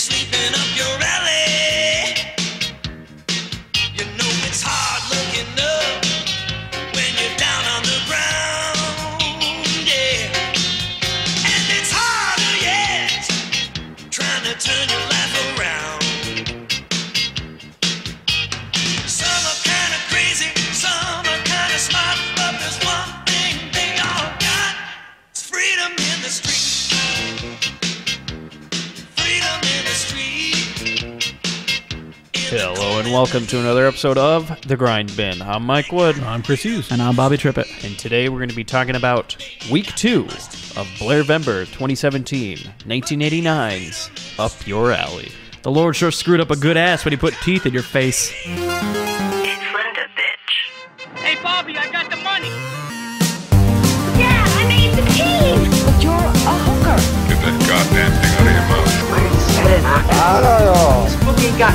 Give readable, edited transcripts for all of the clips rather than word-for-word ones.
sleeping up your alley. You know it's hard looking up when you're down on the ground, yeah. And it's harder yet trying to turn your life around. Some are kind of crazy, some are kind of smart, but there's one thing they all got. It's freedom in the street. Freedom in the street. Hello and welcome to another episode of The Grindbin. I'm Mike Wood. I'm Chris Hughes. And I'm Bobby Trippett. And today we're going to be talking about Week 2 of Blairvember 2017, 1989's Up Your Alley. The Lord sure screwed up a good ass when he put teeth in your face. It's Linda, bitch. Hey, Bobby, I got the money. Yeah, I made the team. But you're a hooker. Get that goddamn thing out of your mouth. Spooky ain't got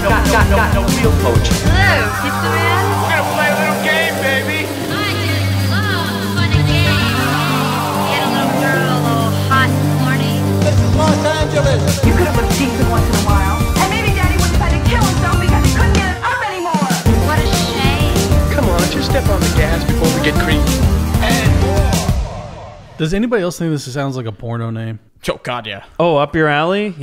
no real poach. Hello, pizza man. We're gonna play a little game, baby. I just love fun and games. Get a little girl a little hot and horny. You could have been decent once in a while. And maybe Daddy would decide to kill himself because he couldn't get it up anymore. What a shame. Come on, just step on the gas before we get creepy. Does anybody else think this sounds like a porno name? Oh, God, yeah. Oh, Up Your Alley?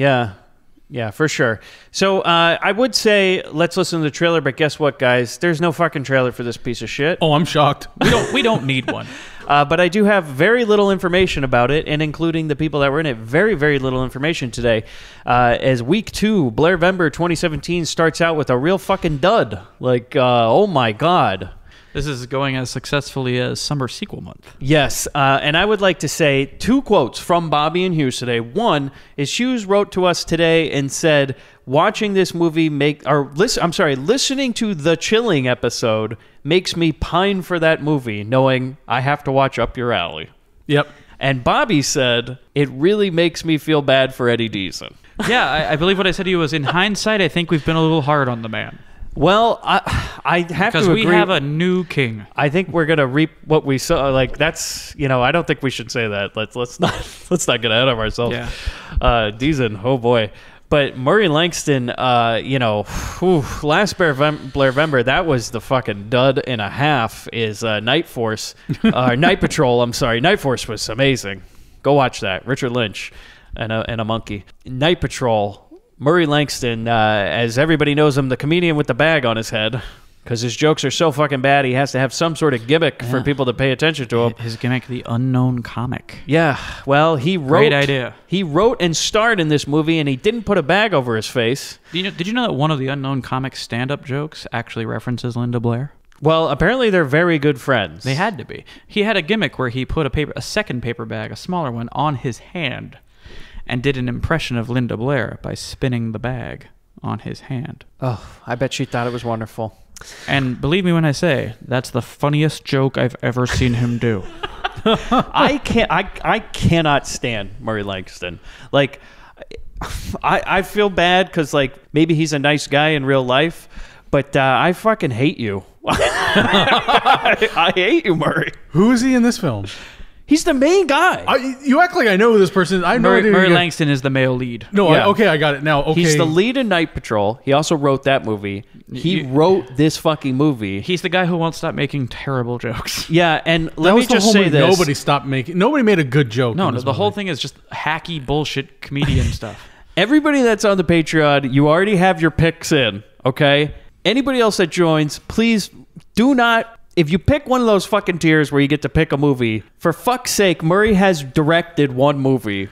Yeah, for sure. So I would say let's listen to the trailer, but guess what, guys? There's no fucking trailer for this piece of shit. Oh, I'm shocked. We don't need one. But I do have very little information about it, and including the people that were in it, very, very little information today. As Week 2, Blairvember 2017 starts out with a real fucking dud. Like, oh my God. This is going as successfully as Summer Sequel Month. Yes, and I would like to say two quotes from Bobby and Hughes today. One is Hughes wrote to us today and said, watching this movie listening to the Chilling episode makes me pine for that movie, knowing I have to watch Up Your Alley. Yep. And Bobby said, it really makes me feel bad for Eddie Deason. Yeah, I believe what I said to you was, in hindsight, I think we've been a little hard on the man. Well, I have to agree. Because we have a new king. I think we're gonna reap what we saw. Like that's, I don't think we should say that. Let's not get ahead of ourselves. Yeah. Deason, oh boy. But Murray Langston, last Blairvember, that was the fucking dud and a half. Is Night Force, Night Patrol? I'm sorry, Night Force was amazing. Go watch that. Richard Lynch and a monkey. Night Patrol. Murray Langston, as everybody knows him, the comedian with the bag on his head, because his jokes are so fucking bad, he has to have some sort of gimmick for people to pay attention to him. His gimmick, the unknown comic. Yeah, well, he wrote... Great idea. He wrote and starred in this movie, and he didn't put a bag over his face. Did you know that one of the unknown comic stand-up jokes actually references Linda Blair? Well, apparently they're very good friends. They had to be. He had a gimmick where he put a second paper bag, a smaller one, on his hand, and did an impression of Linda Blair by spinning the bag on his hand. Oh, I bet she thought it was wonderful. And believe me when I say, that's the funniest joke I've ever seen him do. I cannot stand Murray Langston. Like, I feel bad because, like, maybe he's a nice guy in real life, but I fucking hate you. I hate you, Murray. Who is he in this film? He's the main guy. You act like I know who this person is. I know Murray Langston is the male lead. No, Yeah. I got it now. Okay. He's the lead in Night Patrol. He also wrote that movie. He wrote this fucking movie. He's the guy who won't stop making terrible jokes. Yeah, and That let me was the just whole say movie. this. Nobody made a good joke. No, in this the whole movie. thing is just hacky bullshit comedian stuff. Everybody that's on the Patreon, you already have your picks in, okay? Anybody else that joins, please do not... If you pick one of those fucking tiers where you get to pick a movie, for fuck's sake, Murray has directed one movie.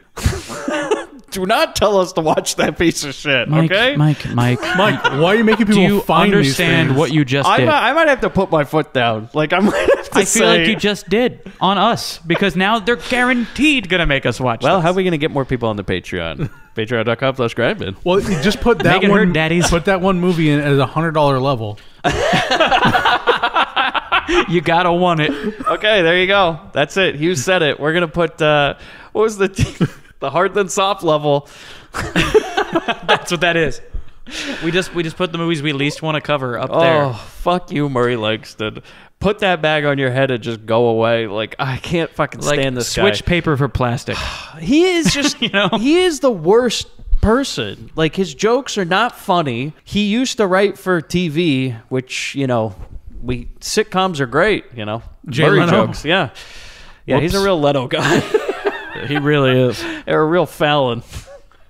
Do not tell us to watch that piece of shit, okay? Mike, Mike, why are you making people do you find these understand things? what you just did? I might have to put my foot down. Like, I might have to I feel like you just did on us, because now they're guaranteed going to make us watch Well, this. how are we going to get more people on the Patreon? Patreon.com/Grindbin. Well, you just put that Make it one. hurt, daddies. Put that one movie in at a $100 level. You got to want it. Okay, there you go. That's it. Hughes said it. We're going to put, what was the hard than soft level? That's what that is. We just put the movies we least want to cover up there. Oh, fuck you, Murray Langston. Put that bag on your head and just go away. Like, I can't fucking stand this guy. Switch paper for plastic. He is just, he is the worst person. Like, his jokes are not funny. He used to write for TV, which, sitcoms are great, Jay Murray Leno? jokes, yeah. Yeah, he's a Whoops. real Leto guy. He really is. Or a real Fallon.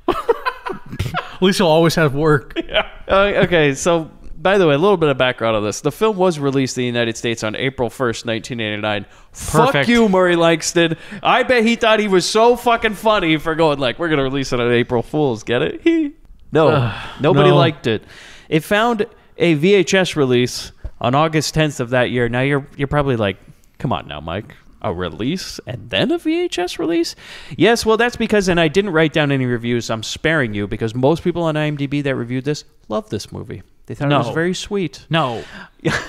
At least he'll always have work. Okay, so by the way, a little bit of background on this. The film was released in the United States on April 1st, 1989. Fuck Perfect. you, Murray Langston. I bet he thought he was so fucking funny for going we're going to release it on April Fool's. Get it? No. Nobody no. liked it. It found a VHS release on August 10th of that year. Now you're probably like, come on now, Mike. A release and then a VHS release? Yes, well, that's because, and I didn't write down any reviews, I'm sparing you, because most people on IMDb that reviewed this loved this movie. They thought it was very sweet. No.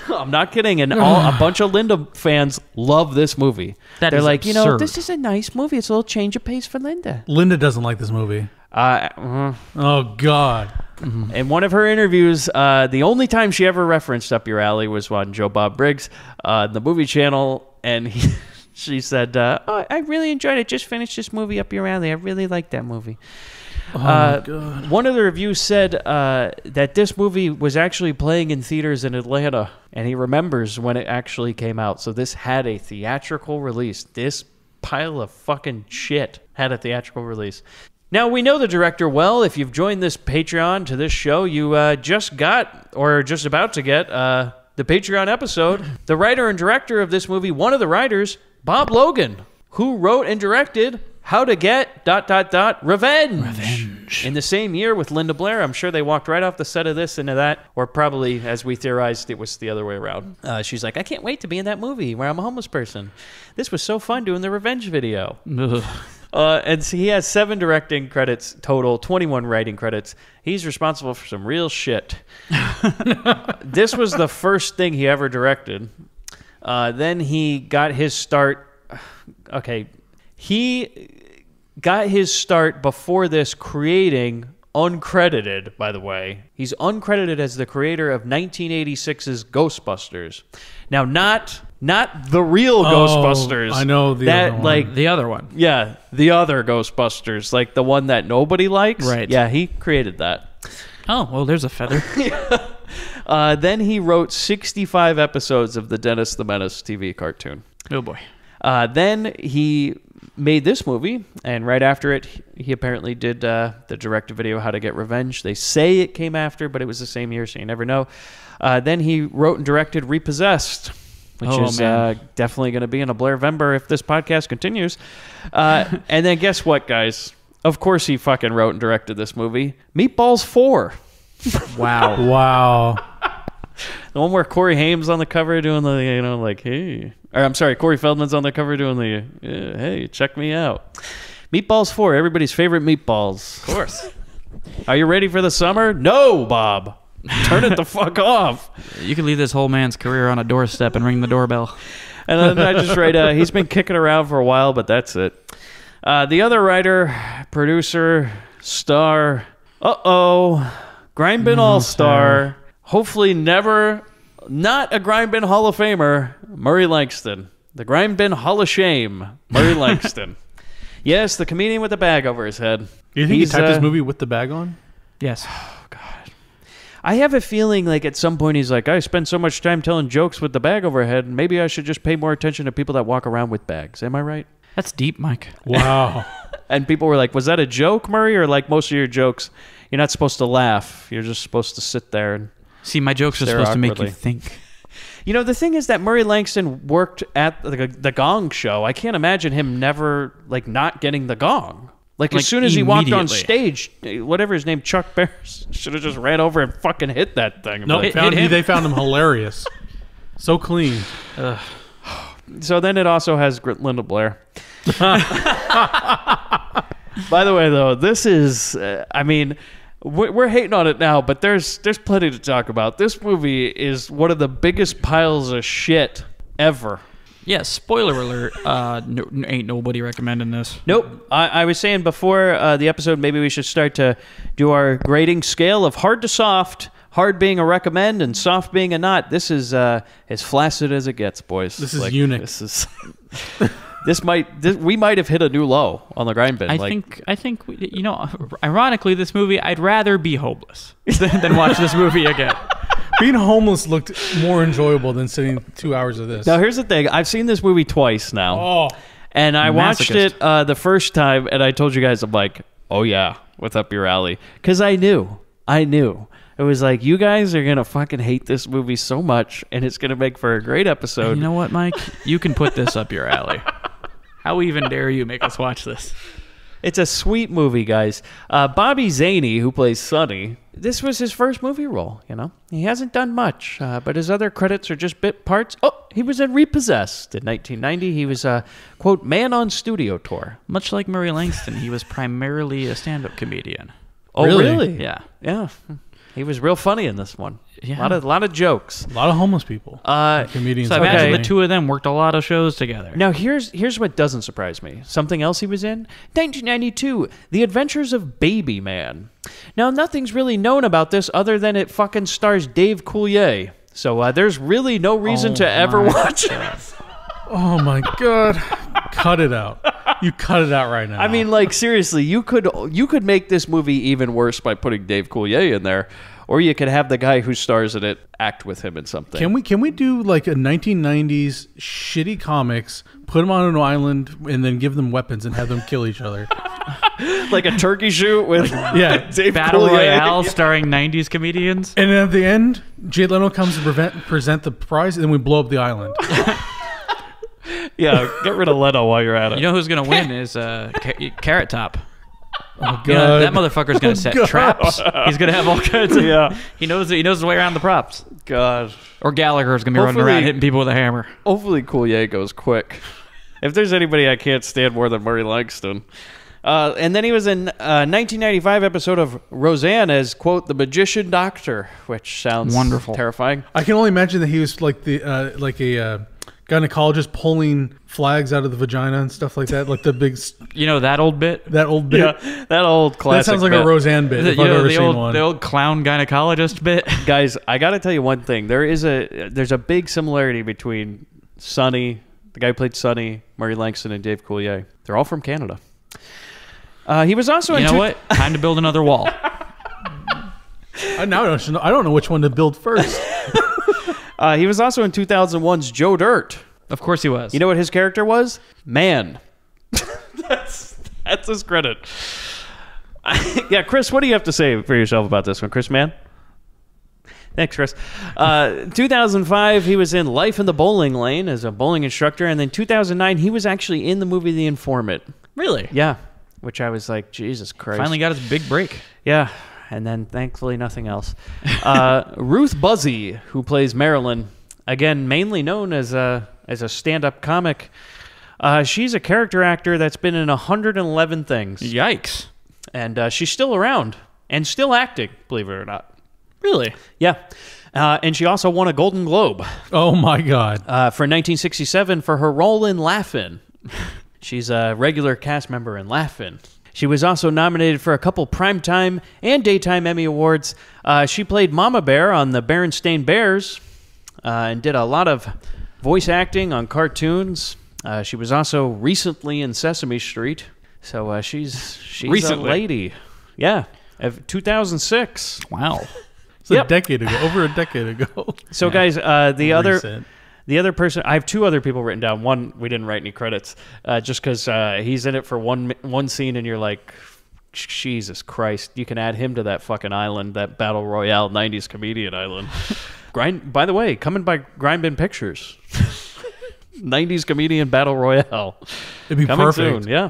I'm not kidding. And a bunch of Linda fans love this movie. That They're is like, absurd. this is a nice movie. It's a little change of pace for Linda. Linda doesn't like this movie. Oh, God. In one of her interviews, the only time she ever referenced Up Your Alley was on Joe Bob Briggs, the movie channel, and she said, I really enjoyed it. Just finished this movie, Up Your Alley. I really liked that movie. Oh, my God. One of the reviews said that this movie was actually playing in theaters in Atlanta, and he remembers when it actually came out. So this had a theatrical release. This pile of fucking shit had a theatrical release. Now, we know the director well. If you've joined this Patreon to this show, you just got, or are just about to get, the Patreon episode. The writer and director of this movie, one of the writers, Bob Logan, who wrote and directed How to Get ... Revenge. In the same year with Linda Blair. I'm sure they walked right off the set of this into that, or probably, as we theorized, it was the other way around. She's like, I can't wait to be in that movie where I'm a homeless person. This was so fun doing the revenge video. And so he has 7 directing credits total, 21 writing credits. He's responsible for some real shit. This was the first thing he ever directed. Then he got his start. Okay. He got his start before this creating, uncredited, by the way. He's uncredited as the creator of 1986's Ghostbusters. Now, not the real Ghostbusters. I know the other one. Like, The other one. yeah, the other Ghostbusters, like the one that nobody likes. Right. Yeah, he created that. Oh, well, there's a feather. Then he wrote 65 episodes of the Dennis the Menace TV cartoon. Oh, boy. Then he made this movie, and right after it, he apparently did the direct-to-video How to Get Revenge. They say it came after, but it was the same year, so you never know. Then he wrote and directed Repossessed, which is definitely going to be in a Blair-vember if this podcast continues. And then guess what, guys? Of course he fucking wrote and directed this movie. Meatballs 4. Wow. Wow. The one where Corey Haim's on the cover doing the, like, hey. Or I'm sorry, Corey Feldman's on the cover doing the, hey, check me out. Meatballs 4, everybody's favorite meatballs. Of course. Are you ready for the summer? No, Bob. Turn it the fuck off. You could leave this whole man's career on a doorstep and ring the doorbell. And then I just write, he's been kicking around for a while, but that's it. The other writer, producer, star, Grindbin All-Star, hopefully never, not a Grindbin Hall of Famer, Murray Langston. The Grindbin Hall of Shame, Murray Langston. Yes, the comedian with the bag over his head. You think he typed this movie with the bag on? Yes. I have a feeling like at some point he's like, I spend so much time telling jokes with the bag over head, maybe I should just pay more attention to people that walk around with bags. Am I right? That's deep, Mike. Wow. And people were like, was that a joke, Murray? Or like most of your jokes, you're not supposed to laugh. You're just supposed to sit there and See, my jokes are stare supposed to make you awkwardly. think. You know, the thing is that Murray Langston worked at the Gong Show. I can't imagine him never, like, not getting the gong. Like as soon as he walked on immediately. stage, whatever his name, Chuck Bears, should have just ran over and fucking hit that thing. No, But- they found him hilarious. So clean. So then it also has Linda Blair. By the way, though, this is, I mean, we're hating on it now, but there's plenty to talk about. This movie is one of the biggest piles of shit ever. Yeah, spoiler alert. Ain't nobody recommending this. Nope. I was saying before the episode, maybe we should start to do our grading scale of hard to soft, hard being a recommend and soft being a not. This is as flaccid as it gets, boys. This is eunuch. This is we might have hit a new low on the Grindbin. I think ironically, this movie, I'd rather be homeless than watch this movie again. Being homeless looked more enjoyable than sitting 2 hours of this. Now, here's the thing. I've seen this movie twice now. Oh. And I watched it Masochist. the first time, and I told you guys, I'm like, oh, yeah, what's up your alley? Because I knew. It was like, you guys are going to fucking hate this movie so much, and it's going to make for a great episode. You know what, Mike? You can put this up your alley. How even dare you make us watch this? It's a sweet movie, guys. Bobby Zaney, who plays Sonny, this was his first movie role, you know? He hasn't done much, but his other credits are just bit parts. Oh, he was in Repossessed in 1990. He was, quote, man on studio tour. Much like Murray Langston, he was primarily a stand-up comedian. Oh, really? Yeah. Yeah. He was real funny in this one. Yeah. A lot of jokes. A lot of homeless people. Comedians. So I imagine the two of them worked a lot of shows together. Now, here's what doesn't surprise me. Something else he was in? 1992, The Adventures of Baby Man. Now, nothing's really known about this other than it fucking stars Dave Coulier. So there's really no reason to ever watch it. Oh, my God. Cut it out. You cut it out right now. I mean, like, seriously, you could make this movie even worse by putting Dave Coulier in there. Or you could have the guy who stars in it act with him in something. Can we do like a 1990s shitty comics, put them on an island, and then give them weapons and have them kill each other? Like a turkey shoot with Dave Battle Coulier. Royale starring 90s comedians. And at the end, Jay Leno comes to present the prize, and then we blow up the island. Yeah, get rid of Leno while you're at it. You know who's going to win is Carrot Top. Oh, God. You know, that motherfucker's going to set traps. He's going to have all kinds of... Yeah. He knows his way around the props. God. Or Gallagher's going to be running around hitting people with a hammer. Hopefully Coulier goes quick. If there's anybody I can't stand more than Murray Langston. And then he was in a 1995 episode of Roseanne as, quote, the magician doctor, which sounds wonderful, terrifying. I can only imagine that he was like a gynecologist pulling flags out of the vagina and stuff like that, like the big... You know that old bit? That old bit? Yeah, that old classic That sounds like bit. a Roseanne bit, if I've ever seen one. The old clown gynecologist bit. Guys, I got to tell you one thing. There's a big similarity between Sonny, the guy who played Sonny, Murray Langston, and Dave Coulier. They're all from Canada. He was also You know what? Time to build another wall. I don't know which one to build first. He was also in 2001's Joe Dirt. Of course he was. You know what his character was? Man. That's his credit. Yeah, Chris, what do you have to say for yourself about this one? Chris Mann? Thanks, Chris. 2005, he was in Life in the Bowling Lane as a bowling instructor. And then 2009, he was actually in the movie The Informant. Really? Yeah, which I was like, Jesus Christ. Finally got his big break. Yeah, and then thankfully nothing else. Ruth Buzzy, who plays Marilyn, again, mainly known as a stand-up comic. She's a character actor that's been in 111 things. Yikes. And she's still around and still acting, believe it or not. Really? Yeah. And she also won a Golden Globe. Oh, my God. For 1967 for her role in Laugh-In. She's a regular cast member in Laugh-In. She was also nominated for a couple Primetime and Daytime Emmy Awards. She played Mama Bear on the Berenstain Bears and did a lot of voice acting on cartoons. She was also recently in Sesame Street. So she's Recently. a lady. Yeah, of 2006. Wow. It's a decade ago, over a decade ago. So, guys, the Recent. other person, I have two other people written down. One, we didn't write any credits, just because he's in it for one scene, and you're like, Jesus Christ, you can add him to that fucking island, that Battle Royale 90s comedian island. By the way, coming by Grindbin Pictures. 90s comedian Battle Royale. It'd be coming perfect. soon, yeah.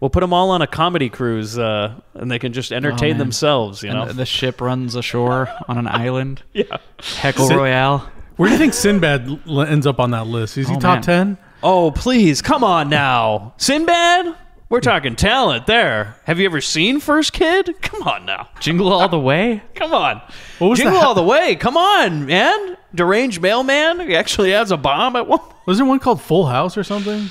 We'll put them all on a comedy cruise, and they can just entertain themselves, you know. And the ship runs ashore on an island. Yeah. Heckle Royale. Where do you think Sinbad ends up on that list? Is he top 10? Oh, please, come on now. Sinbad? We're talking talent there. Have you ever seen First Kid? Come on now. Jingle All the Way? Come on. What was Jingle the All the Way. Come on, man. Deranged Mailman. He actually has a bomb at one. Was there one called Full House or something?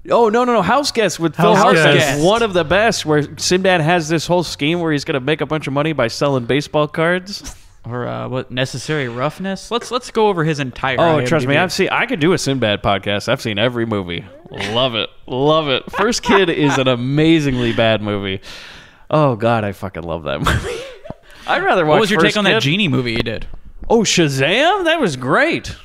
Oh, no. House Guest with Phil House Hartman. Guest. One of the best, where Sinbad has this whole scheme where he's going to make a bunch of money by selling baseball cards. or what Necessary Roughness. Let's go over his entire. Oh, trust me, IMDb. I could do a Sinbad podcast. I've seen every movie. Love it. Love it. First Kid is an amazingly bad movie. Oh, God, I fucking love that movie. I'd rather watch What was your First take on Kid. that Genie movie you did? Oh, Shazam? That was great.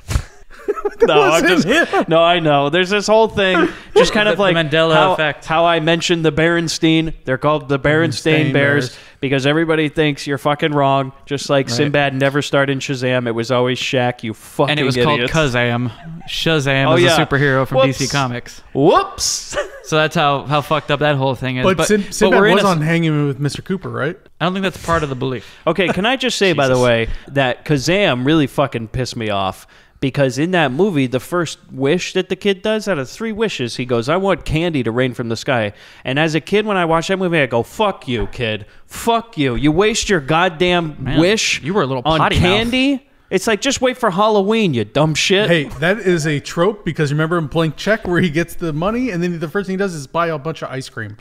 No, I know. There's this whole thing, just kind of The like Mandela effect. How I mentioned the Berenstain. They're called the Berenstain Bears because everybody thinks you're fucking wrong. Just like Sinbad never starred in Shazam. It was always Shaq, you fucking And it was idiots. called Kazam. Shazam is a superhero from Whoops. DC Comics. Whoops. So that's how fucked up that whole thing is. But Sinbad we're in was a- on Hanging with Mr. Cooper, right? I don't think that's part of the belief. Okay, can I just say, by the way, that Kazam really fucking pissed me off because in that movie, the first wish that the kid does, out of 3 wishes, he goes, I want candy to rain from the sky. And as a kid, when I watched that movie, I go, fuck you, kid. Fuck you. You waste your goddamn wish you were a little on potty mouth. candy? It's like, just wait for Halloween, you dumb shit. Hey, that is a trope because remember in Blank Check where he gets the money and then the first thing he does is buy a bunch of ice cream.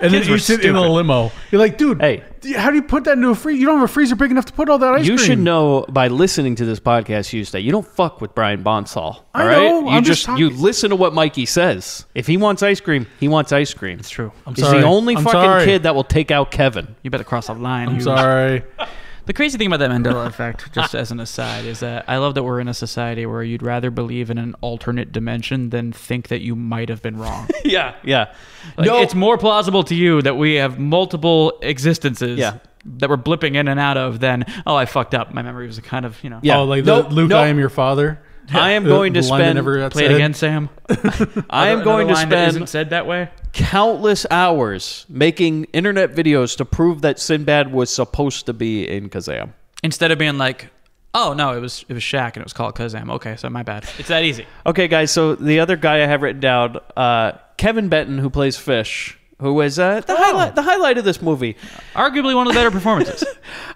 And then Kids were eats it in a stupid. limo. You're like, dude, Hey. how do you put that into a freezer? You don't have a freezer big enough to put all that ice cream. You should know by listening to this podcast, Tuesday, you don't fuck with Brian Bonsall. All I right? know, You I'm just you talking- listen to what Mikey says. If he wants ice cream, he wants ice cream. It's true. I'm He's sorry. the only I'm fucking sorry. kid that will take out Kevin. You better cross the line. I'm you- sorry. The crazy thing about that Mandela effect, just as an aside, is that I love that we're in a society where you'd rather believe in an alternate dimension than think that you might have been wrong. Yeah. Like, it's more plausible to you that we have multiple existences that we're blipping in and out of than, oh, I fucked up. My memory was kind of, Yeah. Oh, like Nope, Luke, nope. I am your father. I am going to The line that spend never got Play it said. again, Sam. I am going to Another line that isn't spend said that way. countless hours making internet videos to prove that Sinbad was supposed to be in Kazam. Instead of being like, oh no, it was Shaq and it was called Kazam. Okay, so my bad. It's that easy. Okay, guys, so the other guy I have written down, Kevin Benton, who plays Fish, who was the highlight of this movie. Arguably one of the better performances.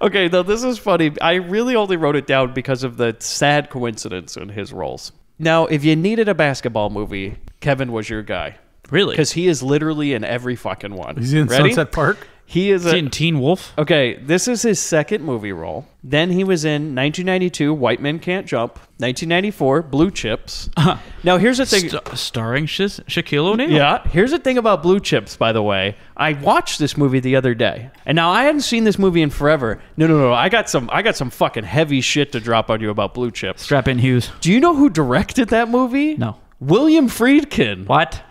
Okay, now this is funny. I really only wrote it down because of the sad coincidence in his roles. Now, if you needed a basketball movie, Kevin was your guy. Really? Because he is literally in every fucking one. He's in Ready? Sunset Park. He is Is he in Teen Wolf? Okay, this is his second movie role. Then he was in 1992, White Men Can't Jump. 1994, Blue Chips. Now, here's the thing. Starring Shaquille O'Neal. Yeah, here's the thing about Blue Chips, by the way. I watched this movie the other day, and now I hadn't seen this movie in forever. No. I got some fucking heavy shit to drop on you about Blue Chips. Strap in, Hughes. Do you know who directed that movie? No. William Friedkin. What?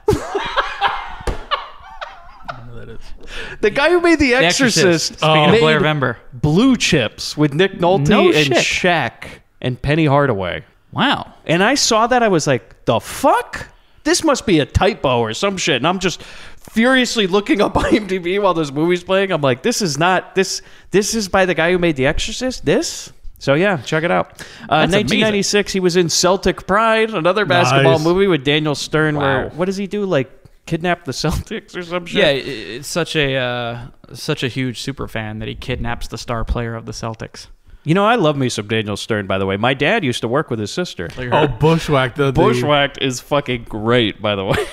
The guy who made The The Exorcist. Speaking of made Blair Vember. Blue Chips with Nick Nolte No and shit. Shaq and Penny Hardaway. Wow. And I saw that, I was like, the fuck? This must be a typo or some shit. And I'm just furiously looking up IMDb while this movie's playing. I'm like, this is not, this is by the guy who made The Exorcist? This? So yeah, check it out. 1996, he was in Celtic Pride, another basketball Nice. movie with Daniel Stern. Wow. Where, what does he do? Like, kidnap the Celtics or some shit? Yeah, it's such a huge super fan that he kidnaps the star player of the Celtics. You know, I love me some Daniel Stern, by the way. My dad used to work with his sister. Oh, Bushwhacked. Bushwhacked is fucking great, by the way.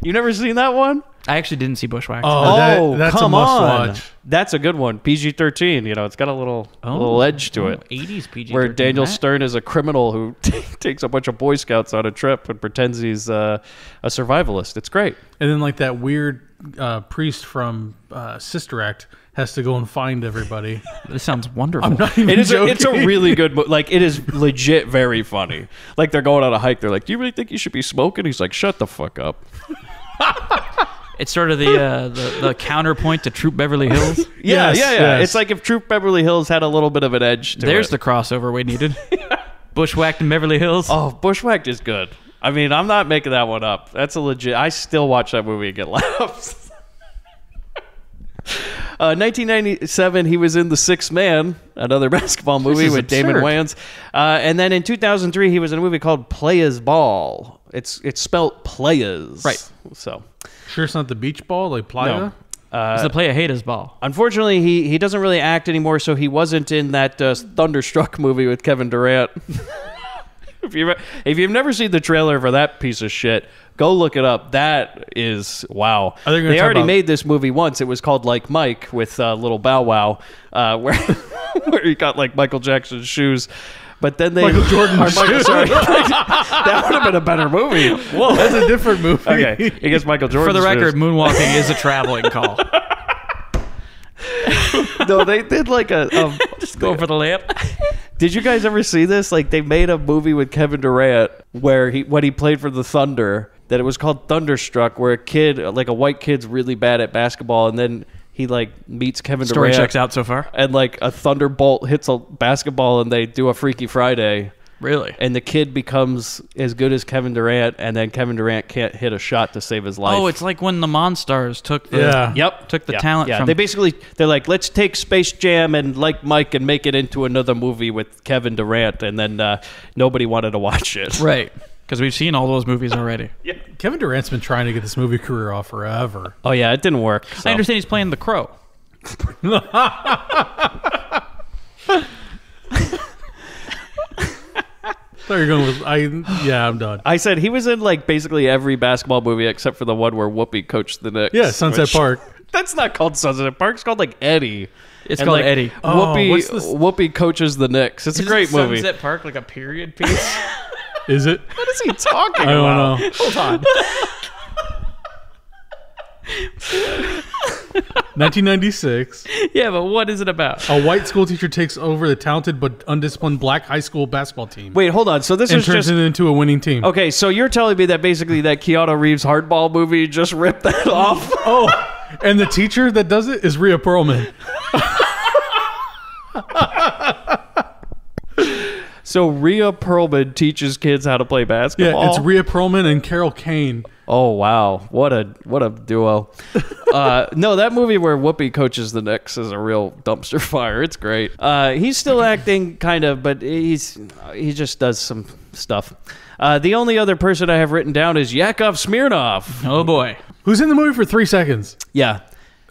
You never seen that one? I actually didn't see Bushwhacked. Oh, that's come a must on. watch. That's a good one. PG-13. You know, it's got a little edge to it. 80s PG. Where Daniel Stern is a criminal who takes a bunch of Boy Scouts on a trip and pretends he's a survivalist. It's great. And then like that weird priest from Sister Act has to go and find everybody. This sounds wonderful. I'm not even It's a joking. really good movie. Like, it is legit very funny. Like, they're going on a hike. They're like, do you really think you should be smoking? He's like, shut the fuck up. It's sort of the counterpoint to Troop Beverly Hills. Yeah, Yes, yeah. yes. It's like if Troop Beverly Hills had a little bit of an edge to There's it. the crossover we needed. Bushwhacked in Beverly Hills. Oh, Bushwhacked is good. I mean, I'm not making that one up. That's a legit. I still watch that movie and get laughs. 1997, he was in The Sixth Man, another basketball movie is with Damon absurd. Wayans. And then in 2003, he was in a movie called Players Ball. It's spelt Players. Right. So, Sure, it's not the beach ball like Playa. no. It's the play a haters ball. Unfortunately, he doesn't really act anymore, so he wasn't in that Thunderstruck movie with Kevin Durant. If you've never seen the trailer for that piece of shit, Go look it up. That is wow. Are they gonna They talk already about- made this movie once. It was called Like Mike with Little Bow Wow, where where he got like Michael Jackson's shoes. But then they Michael Jordan's shoes. Sorry, that would have been a better movie. Whoa, That's a different movie. okay. He gets Michael Jordan. For the record, moonwalking is a traveling call. no, they did like a Just go for the lamp. Did you guys ever see this? Like they made a movie with Kevin Durant where when he played for the Thunder, that it was called Thunderstruck, where a kid, like a white kid's really bad at basketball, and then he like meets Kevin Story Durant. checks out so far. And like a thunderbolt hits a basketball, and they do a Freaky Friday. Really? And the kid becomes as good as Kevin Durant, and then Kevin Durant can't hit a shot to save his life. Oh, it's like when the Monstars took the took the Yeah. talent Yeah, from. they're like, let's take Space Jam and Like Mike and make it into another movie with Kevin Durant, and then nobody wanted to watch it. Right. Because we've seen all those movies already. Kevin Durant's been trying to get this movie career off forever. Oh yeah, it didn't work. So. I understand he's playing the Crow. So you're going with I'm done. I said he was in like basically every basketball movie except for the one where Whoopi coached the Knicks. Yeah, Sunset Park. That's not called Sunset Park. It's called like Eddie. It's And, called like, Eddie. Oh, what's this- Whoopi coaches the Knicks. It's a great movie. Sunset Park like a period piece? Is it? What is he talking I don't about? know. Hold on. 1996. Yeah, but what is it about? A white school teacher takes over the talented but undisciplined black high school basketball team Wait, hold on. So this and is turns just it into a winning team. okay. So you're telling me that basically that Keanu Reeves hardball movie just ripped that off? Oh, and the teacher that does it is Rhea Perlman. So Rhea Perlman teaches kids how to play basketball. Yeah, it's Rhea Perlman and Carol Kane. Oh wow, what a duo! No, that movie where Whoopi coaches the Knicks is a real dumpster fire. It's great. He's still acting kind of, but he just does some stuff. The only other person I have written down is Yakov Smirnoff. Oh, boy. Who's in the movie for 3 seconds. Yeah,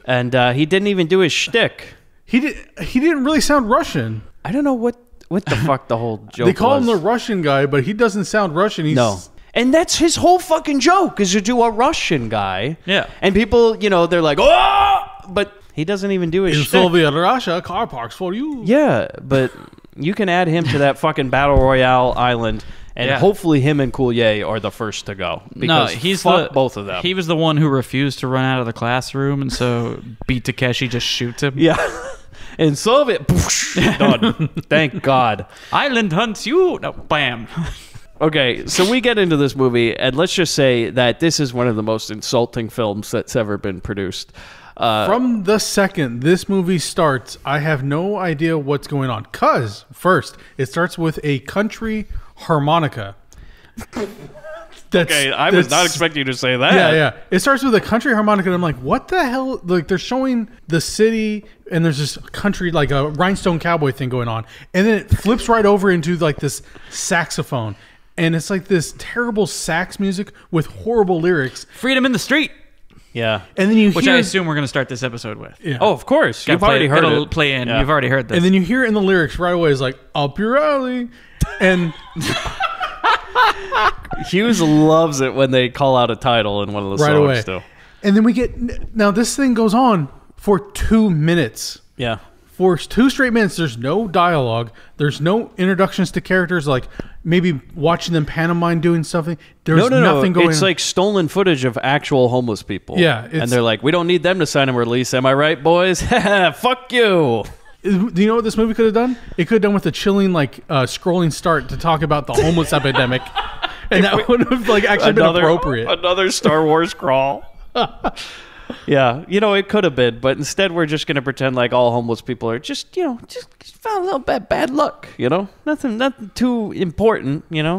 and he didn't even do his shtick. He didn't really sound Russian. I don't know what the fuck the whole joke. They call him the was. Russian guy, but he doesn't sound Russian. He's No. And that's his whole fucking joke, is to do a Russian guy. Yeah. And people, they're like, oh, but he doesn't even do his in shtick. Soviet Russia, car parks for you. Yeah, but you can add him to that fucking Battle Royale island, and Yeah. hopefully him and Cool Ye are the first to go. No, Because he's fuck both of them. He was the one who refused to run out of the classroom, and so Beat Takeshi just shoots him. Yeah. In Soviet, done. Thank God. Island hunts you. No, bam. Okay, so we get into this movie, and let's just say that this is one of the most insulting films that's ever been produced. From the second this movie starts, I have no idea what's going on. Cause first, it starts with a country harmonica. Okay, I was not expecting you to say that. Yeah. It starts with a country harmonica, and I'm like, what the hell? Like, they're showing the city, and there's this country, like a rhinestone cowboy thing going on. And then it flips right over into, like, this saxophone. And it's like this terrible sax music with horrible lyrics. Freedom in the street, Yeah. And then you which hear... I assume we're going to start this episode with. Yeah. Oh, of course. You've Gotta already heard gotta it. play in. Yeah. You've already heard this. And then you hear it in the lyrics right away. It's like, up your alley. And... Hughes loves it when they call out a title in one of the right songs, away. too. And then we get... Now, this thing goes on for 2 minutes. Yeah. For 2 straight minutes, there's no dialogue. There's no introductions to characters, like maybe watching them pantomime doing something. There's nothing going on. It's like stolen footage of actual homeless people. Yeah, And it's- they're like, we don't need them to sign a release. Am I right, boys? Fuck you. Do you know what this movie could have done? It could have done with a chilling, like, scrolling start to talk about the homeless epidemic. And that would have, like, actually been appropriate. Another Star Wars crawl. Yeah, it could have been, but instead we're just going to pretend like all homeless people are just found a little bit bad luck, Nothing too important, They're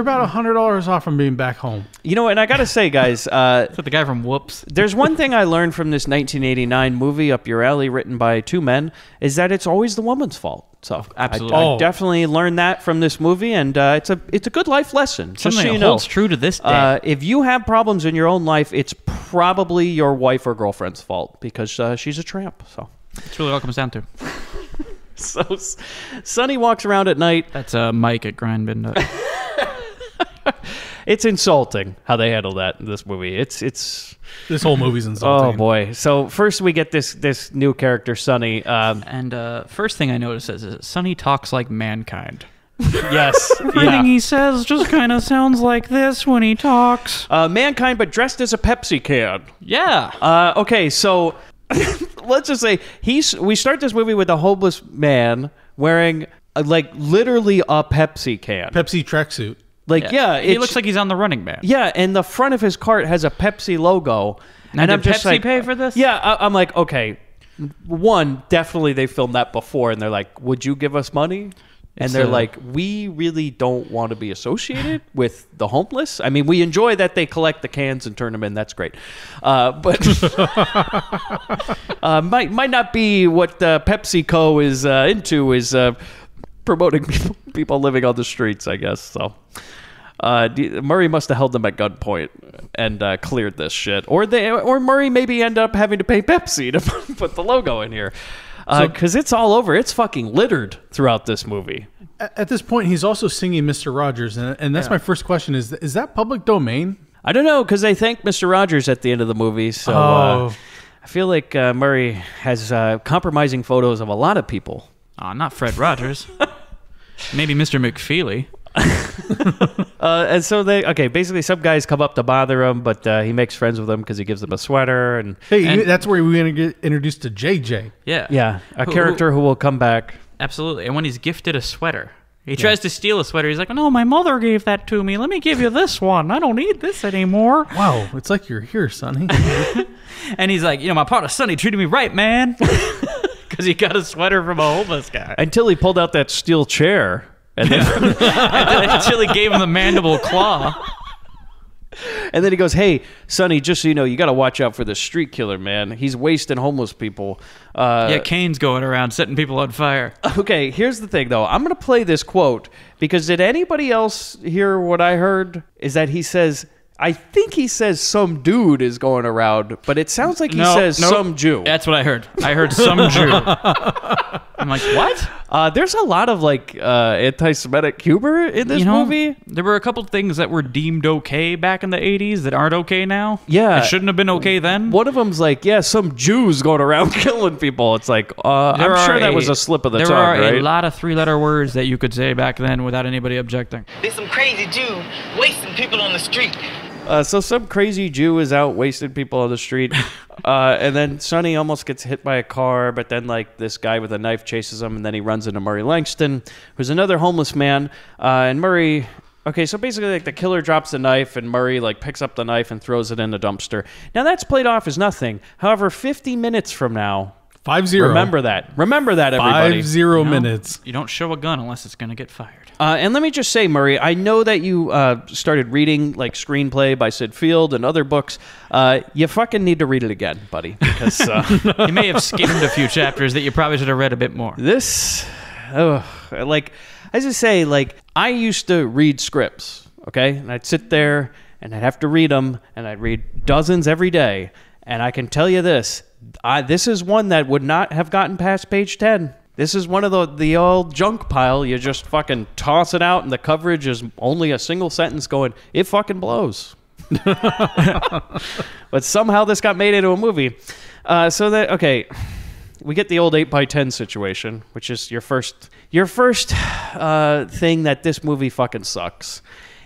about $100 off from being back home. And I got to say, guys, Is that the guy from Whoops? there's one thing I learned from this 1989 movie, Up Your Alley, written by 2 men, is that it's always the woman's fault. So Absolutely. I Oh. definitely learned that from this movie, and it's a good life lesson. Just Something so you that know, holds true to this day. if you have problems in your own life, it's probably your wife or girlfriend's fault because she's a tramp. So, That's really all it comes down to. Sonny walks around at night. That's Mike at Grindbin. It's insulting how they handle that in this movie. It's This whole movie's insulting. oh boy. So first we get this new character, Sonny. And first thing I noticed is Sonny talks like mankind. Yes, Everything he says just kind of sounds like this when he talks. mankind, but dressed as a Pepsi can. Yeah. Okay, so let's just say we start this movie with a homeless man wearing like literally a Pepsi can. Pepsi tracksuit. Like he looks like he's on the Running Man. Yeah, and the front of his cart has a Pepsi logo. Now, and did I'm just Pepsi like, pay for this? Yeah, I'm like, okay. One, definitely they filmed that before, and they're like, would you give us money? And they're like, we really don't want to be associated with the homeless. I mean, we enjoy that they collect the cans and turn them in. That's great. But might not be what PepsiCo is into is promoting people living on the streets, I guess. So Murray must have held them at gunpoint and cleared this shit. Or Murray maybe end up having to pay Pepsi to put the logo in here. Because it's all over. It's fucking littered throughout this movie. At this point, he's also singing Mr. Rogers, and that's my first question: is that public domain? I don't know, because they thank Mr. Rogers at the end of the movie. So I feel like Murray has compromising photos of a lot of people. Oh, not Fred Rogers. Maybe Mr. McFeely. And so basically some guys come up to bother him, but he makes friends with them because he gives them a sweater. And that's where we're going to get introduced to JJ. Yeah. A character who will come back. Absolutely. And when he's gifted a sweater, he tries to steal a sweater. He's like, no, my mother gave that to me. Let me give you this one. I don't need this anymore. Wow, it's like you're here, Sonny. And he's like, my partner Sonny treated me right, man. Because he got a sweater from a homeless guy. Until he pulled out that steel chair. And then until he gave him the mandible claw. And then he goes, hey, Sonny, just so you know, you got to watch out for this street killer, man. He's wasting homeless people. Kane's going around setting people on fire. Okay, here's the thing, though. I'm going to play this quote because did anybody else hear what I heard? Is that he says, I think he says some dude is going around, but it sounds like he says some Jew. That's what I heard. I heard some Jew. I'm like, what? There's a lot of anti-Semitic humor in this movie. There were a couple things that were deemed okay back in the 80s that aren't okay now. Yeah. It shouldn't have been okay then. One of them's like, some Jews going around killing people. It's like, I'm sure that was a slip of the tongue, right? There are a lot of three-letter words that you could say back then without anybody objecting. There's some crazy Jew wasting people on the street. So some crazy Jew is out wasting people on the street. And then Sonny almost gets hit by a car, but then this guy with a knife chases him, and then he runs into Murray Langston, who's another homeless man. And Murray... Okay, so basically the killer drops the knife, and Murray picks up the knife and throws it in the dumpster. Now that's played off as nothing. However, 50 minutes from now... 5-0. Remember that, everybody. 5-0 minutes. You don't show a gun unless it's going to get fired. And let me just say, Murray, I know that you started reading screenplay by Sid Field and other books. You fucking need to read it again, buddy, because you may have skimmed a few chapters that you probably should have read a bit more. This, as I say, I used to read scripts, okay, and I'd sit there and I'd have to read them, and I'd read dozens every day, and I can tell you this. This is one that would not have gotten past page 10. This is one of the old junk pile. You just fucking toss it out, and the coverage is only a single sentence going, it fucking blows. But somehow this got made into a movie. We get the old 8x10 situation, which is your first thing that this movie fucking sucks.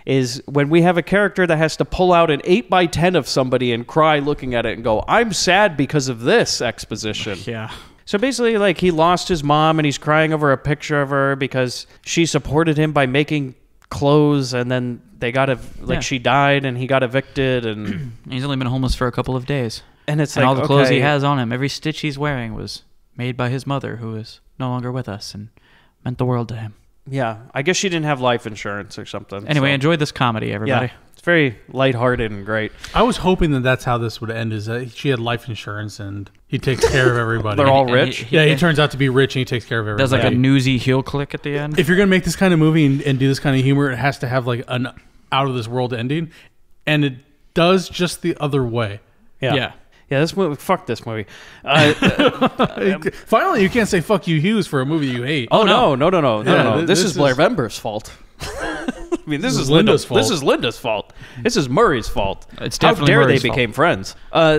Is when we have a character that has to pull out an 8x10 of somebody and cry looking at it and go, I'm sad because of this exposition. Yeah. So basically, he lost his mom and he's crying over a picture of her because she supported him by making clothes, and then she died and he got evicted, and he's only been homeless for a couple of days. And it's all the clothes he has on him, every stitch he's wearing was made by his mother, who is no longer with us and meant the world to him. Yeah, I guess she didn't have life insurance or something. Anyway, enjoy this comedy, everybody. Yeah, it's very lighthearted and great. I was hoping that that's how this would end, is that she had life insurance and he takes care of everybody. They're all rich? He turns out to be rich and he takes care of everybody. Does a newsy heel click at the end. If you're going to make this kind of movie and do this kind of humor, it has to have an out-of-this-world ending, and it does just the other way. Yeah, this movie, fuck this movie. Finally, you can't say fuck you Hughes for a movie you hate. Oh, no. This is Blair Vember's fault. I mean, this is Linda's fault. This is Linda's fault. This is Murray's fault. It's definitely How dare Murray's they fault. became friends?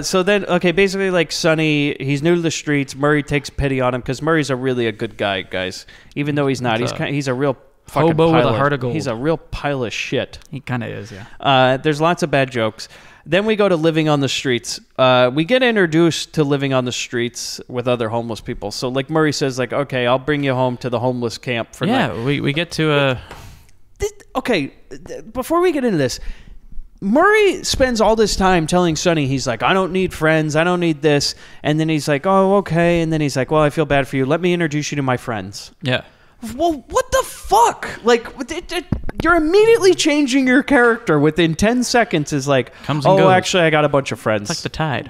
So then, okay, basically, like Sonny, he's new to the streets. Murray takes pity on him because Murray's a really a good guy, guys. Even though he's not, he's a real fucking hobo pile with a heart of gold. He's a real pile of shit. He kind of is, yeah. There's lots of bad jokes. Then we go to living on the streets. We get introduced to living on the streets with other homeless people. So like Murray says, like, okay, I'll bring you home to the homeless camp for night. Yeah, we get to Okay, before we get into this, Murray spends all this time telling Sonny, he's like, I don't need friends, I don't need this. And then he's like, oh, okay. And then he's like, well, I feel bad for you. Let me introduce you to my friends. yeah. Well, what the fuck? Like, you're immediately changing your character within 10 seconds. Is like, Comes and oh, goes. actually, I got a bunch of friends. It's like the tide.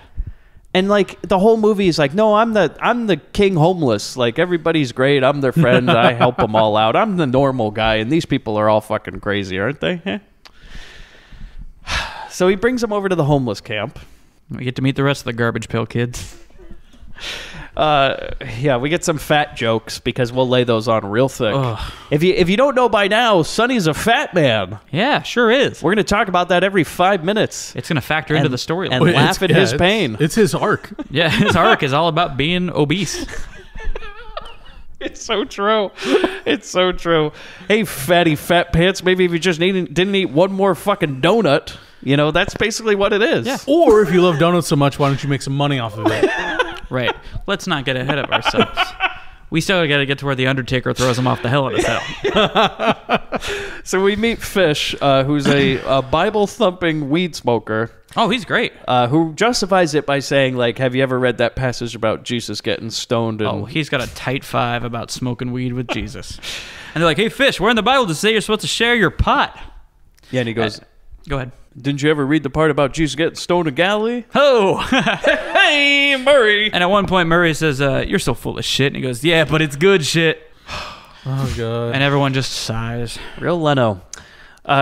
And like the whole movie is like, no, I'm the king homeless. Like everybody's great. I'm their friend. I help them all out. I'm the normal guy, and these people are all fucking crazy, aren't they? Eh? So he brings them over to the homeless camp. We get to meet the rest of the garbage pail kids. Yeah, we get some fat jokes because we'll lay those on real thick. Ugh. If you don't know by now, Sonny's a fat man. Yeah, sure is. We're going to talk about that every 5 minutes. It's going to factor into the story. and laugh at his pain. It's his arc. Yeah, his arc is all about being obese. It's so true. It's so true. Hey, fatty fat pants, maybe if you just didn't eat one more fucking donut, you know, that's basically what it is. Yeah. Or if you love donuts so much, why don't you make some money off of it? Right. Let's not get ahead of ourselves. We still got to get to where the Undertaker throws him off the Hell in a Cell. So we meet Fish, who's a Bible-thumping weed smoker. Oh, he's great. Who justifies it by saying, like, have you ever read that passage about Jesus getting stoned? And Oh, he's got a tight five about smoking weed with Jesus. And they're like, hey, Fish, where in the Bible does it say you're supposed to share your pot? yeah, and he goes, Go ahead. didn't you ever read the part about Jesus getting stoned in Galilee? Oh! Hey, Murray! And at one point, Murray says, you're so full of shit. And he goes, yeah, but it's good shit. Oh, God. And everyone just sighs. Real Leno.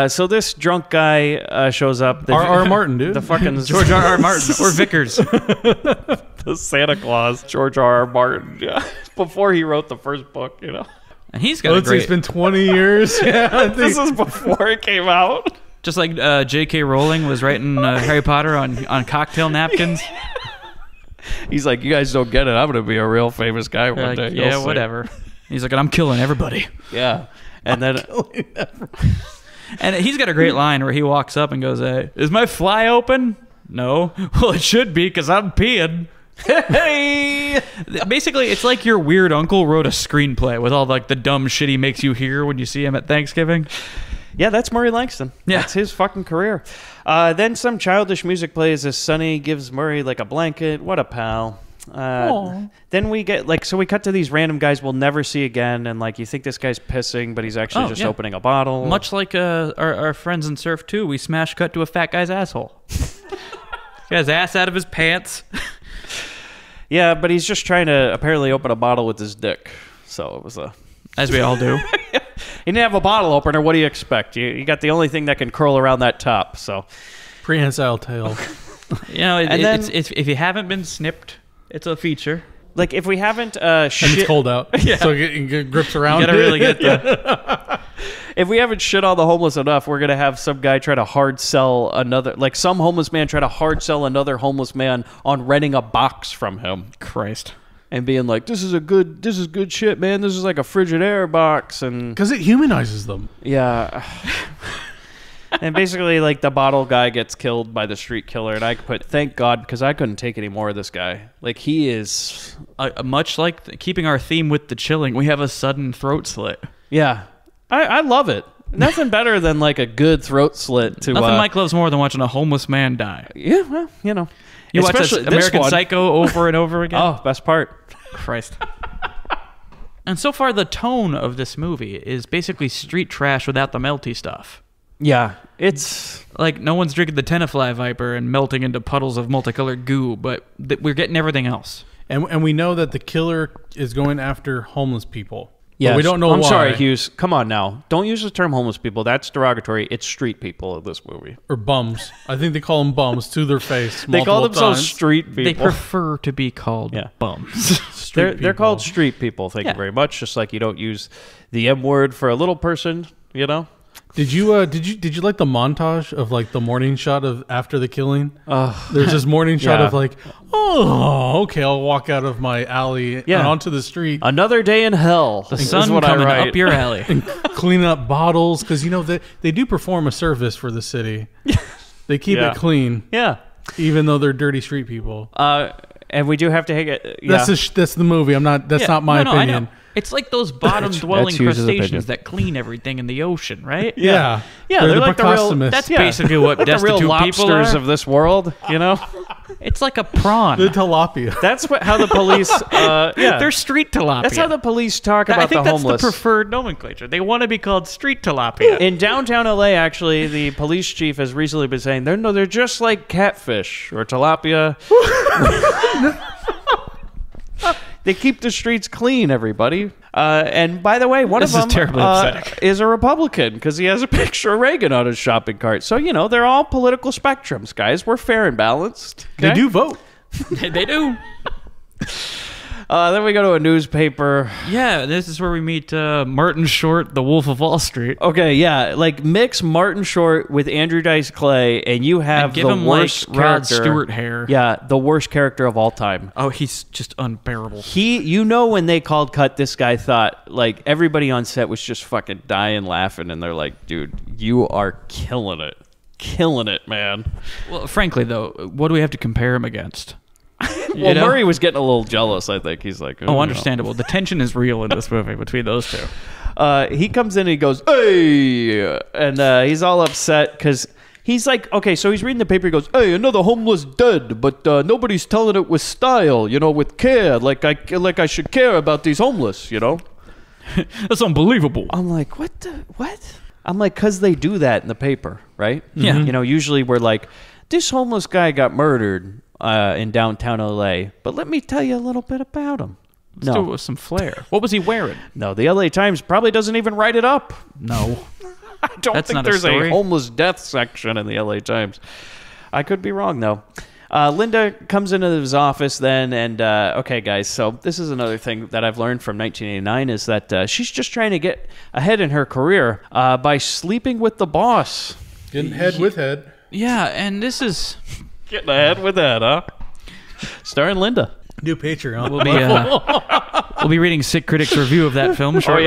So this drunk guy shows up. R.R. Martin, dude. The fucking George R.R. Martin or Vickers. the Santa Claus, George R.R. Martin. Yeah, before he wrote the first book, you know. And he's got a Let's say great... it's been 20 years. Yeah, I think. This is before it came out. Just like J.K. Rowling was writing Harry Potter on cocktail napkins. He's like, you guys don't get it. I'm gonna be a real famous guy one Like, day. yeah, You'll see." whatever. He's like, I'm killing everybody. Yeah, and then And he's got a great line where he walks up and goes, is my fly open? No. Well, it should be because I'm peeing. hey, Basically, it's like your weird uncle wrote a screenplay with all like the dumb shit he makes you hear when you see him at Thanksgiving. yeah, that's Murray Langston. Yeah. That's his fucking career. Then some childish music plays as Sonny gives Murray like a blanket. What a pal. Then we get so we cut to these random guys we'll never see again, and like you think this guy's pissing, but he's actually just opening a bottle. Much like our friends in Surf 2, we smash cut to a fat guy's asshole. He got his ass out of his pants. Yeah, but he's just trying to apparently open a bottle with his dick. So it was As we all do. He didn't have a bottle opener. What do you expect? You got the only thing that can curl around that top. So Prehensile tail. You know, And then- it's if you haven't been snipped, it's a feature. like if we haven't And it's cold out. So it grips around. You gotta really get the... if we haven't shit on the homeless enough, we're gonna have some guy try to hard sell another, like some homeless man try to hard sell another homeless man on renting a box from him Christ. and being like, this is good shit, man. This is like a Frigidaire box, and Because it humanizes them. yeah. And basically, like, the bottle guy gets killed by the street killer, and I put, thank God, because I couldn't take any more of this guy. Like, he is... Much like keeping our theme with the chilling, we have a sudden throat slit. Yeah. I love it. Nothing better than, like, a good throat slit to... Nothing Mike loves more than watching a homeless man die. Yeah, well, you know. You watch Especially this this American one. Psycho over and over again? Oh, best part. Christ. And so far, the tone of this movie is basically street trash without the melty stuff. Yeah, it's... Like, no one's drinking the Tenafly Viper and melting into puddles of multicolored goo, but we're getting everything else. And we know that the killer is going after homeless people. Yeah, But we don't know I'm why. sorry, Hughes. Come on now. Don't use the term homeless people. That's derogatory. It's street people in this movie. Or bums. I think they call them bums to their face. They call multiple themselves times. street people. They prefer to be called bums. Street They're people. called street people. Thank you very much. Just like you don't use the M word for a little person, you know? Did you like the montage of like the morning shot of after the killing? There's this morning shot Yeah. of like, oh, okay, I'll walk out of my alley and onto the street, Another day in hell. The sun coming up your alley. cleaning up bottles because they do perform a service for the city. They keep Yeah. it clean, Yeah. even though they're dirty street people. And we do have to hang it. Yeah. That's the movie. That's not my I know. opinion. It's like those bottom-dwelling That's Hughes' opinion. crustaceans that clean everything in the ocean, right? Yeah, Yeah, they're the like the real. Procrastinists. That's basically what the real destitute people lobsters are. of this world. You know, It's like a prawn. the tilapia. that's how the police. Yeah, They're street tilapia. that's how the police talk I about think the that's homeless. the preferred nomenclature. They want to be called street tilapia. In downtown LA, actually, the police chief has recently been saying they're just like catfish or tilapia. They keep the streets clean, everybody. And by the way, one This of is them terribly upsetting. is a Republican because he has a picture of Reagan on his shopping cart. So, they're all political spectrums, guys. We're fair and balanced. They okay? do vote. They do. Then we go to a newspaper. Yeah, this is where we meet Martin Short, the Wolf of Wall Street. Okay, yeah, like mix Martin Short with Andrew Dice Clay, and you have And give the him, like, worst Rod character. Stewart hair. Yeah, the worst character of all time. Oh, he's just unbearable. When they called cut, this guy thought, like, everybody on set was just fucking dying laughing, and they're like, dude, you are killing it. Killing it, man. Well, frankly, though, what do we have to compare him against? Well, Murray was getting a little jealous, I think. He's like, Oh, understandable. The tension is real in this movie between those two. He comes in and he goes, hey! And he's all upset because he's like, okay, so he's reading the paper. He goes, hey, another homeless dead, but nobody's telling it with style, with care, like I should care about these homeless, That's unbelievable. I'm like, what? I'm like, because they do that in the paper, right? Yeah. Usually we're like, this homeless guy got murdered in downtown LA, but let me tell you a little bit about him. Let's do it with some flair. What was he wearing? No, the LA Times probably doesn't even write it up. No. I don't That's think not a there's story. a homeless death section in the LA Times. I could be wrong, though. Linda comes into his office then, and okay, guys, so this is another thing that I've learned from 1989 is that she's just trying to get ahead in her career by sleeping with the boss. Getting head with head. Yeah, and this is... Getting ahead with that, huh? Starring Linda. New Patreon. We'll be reading Sick Critic's review of that film shortly.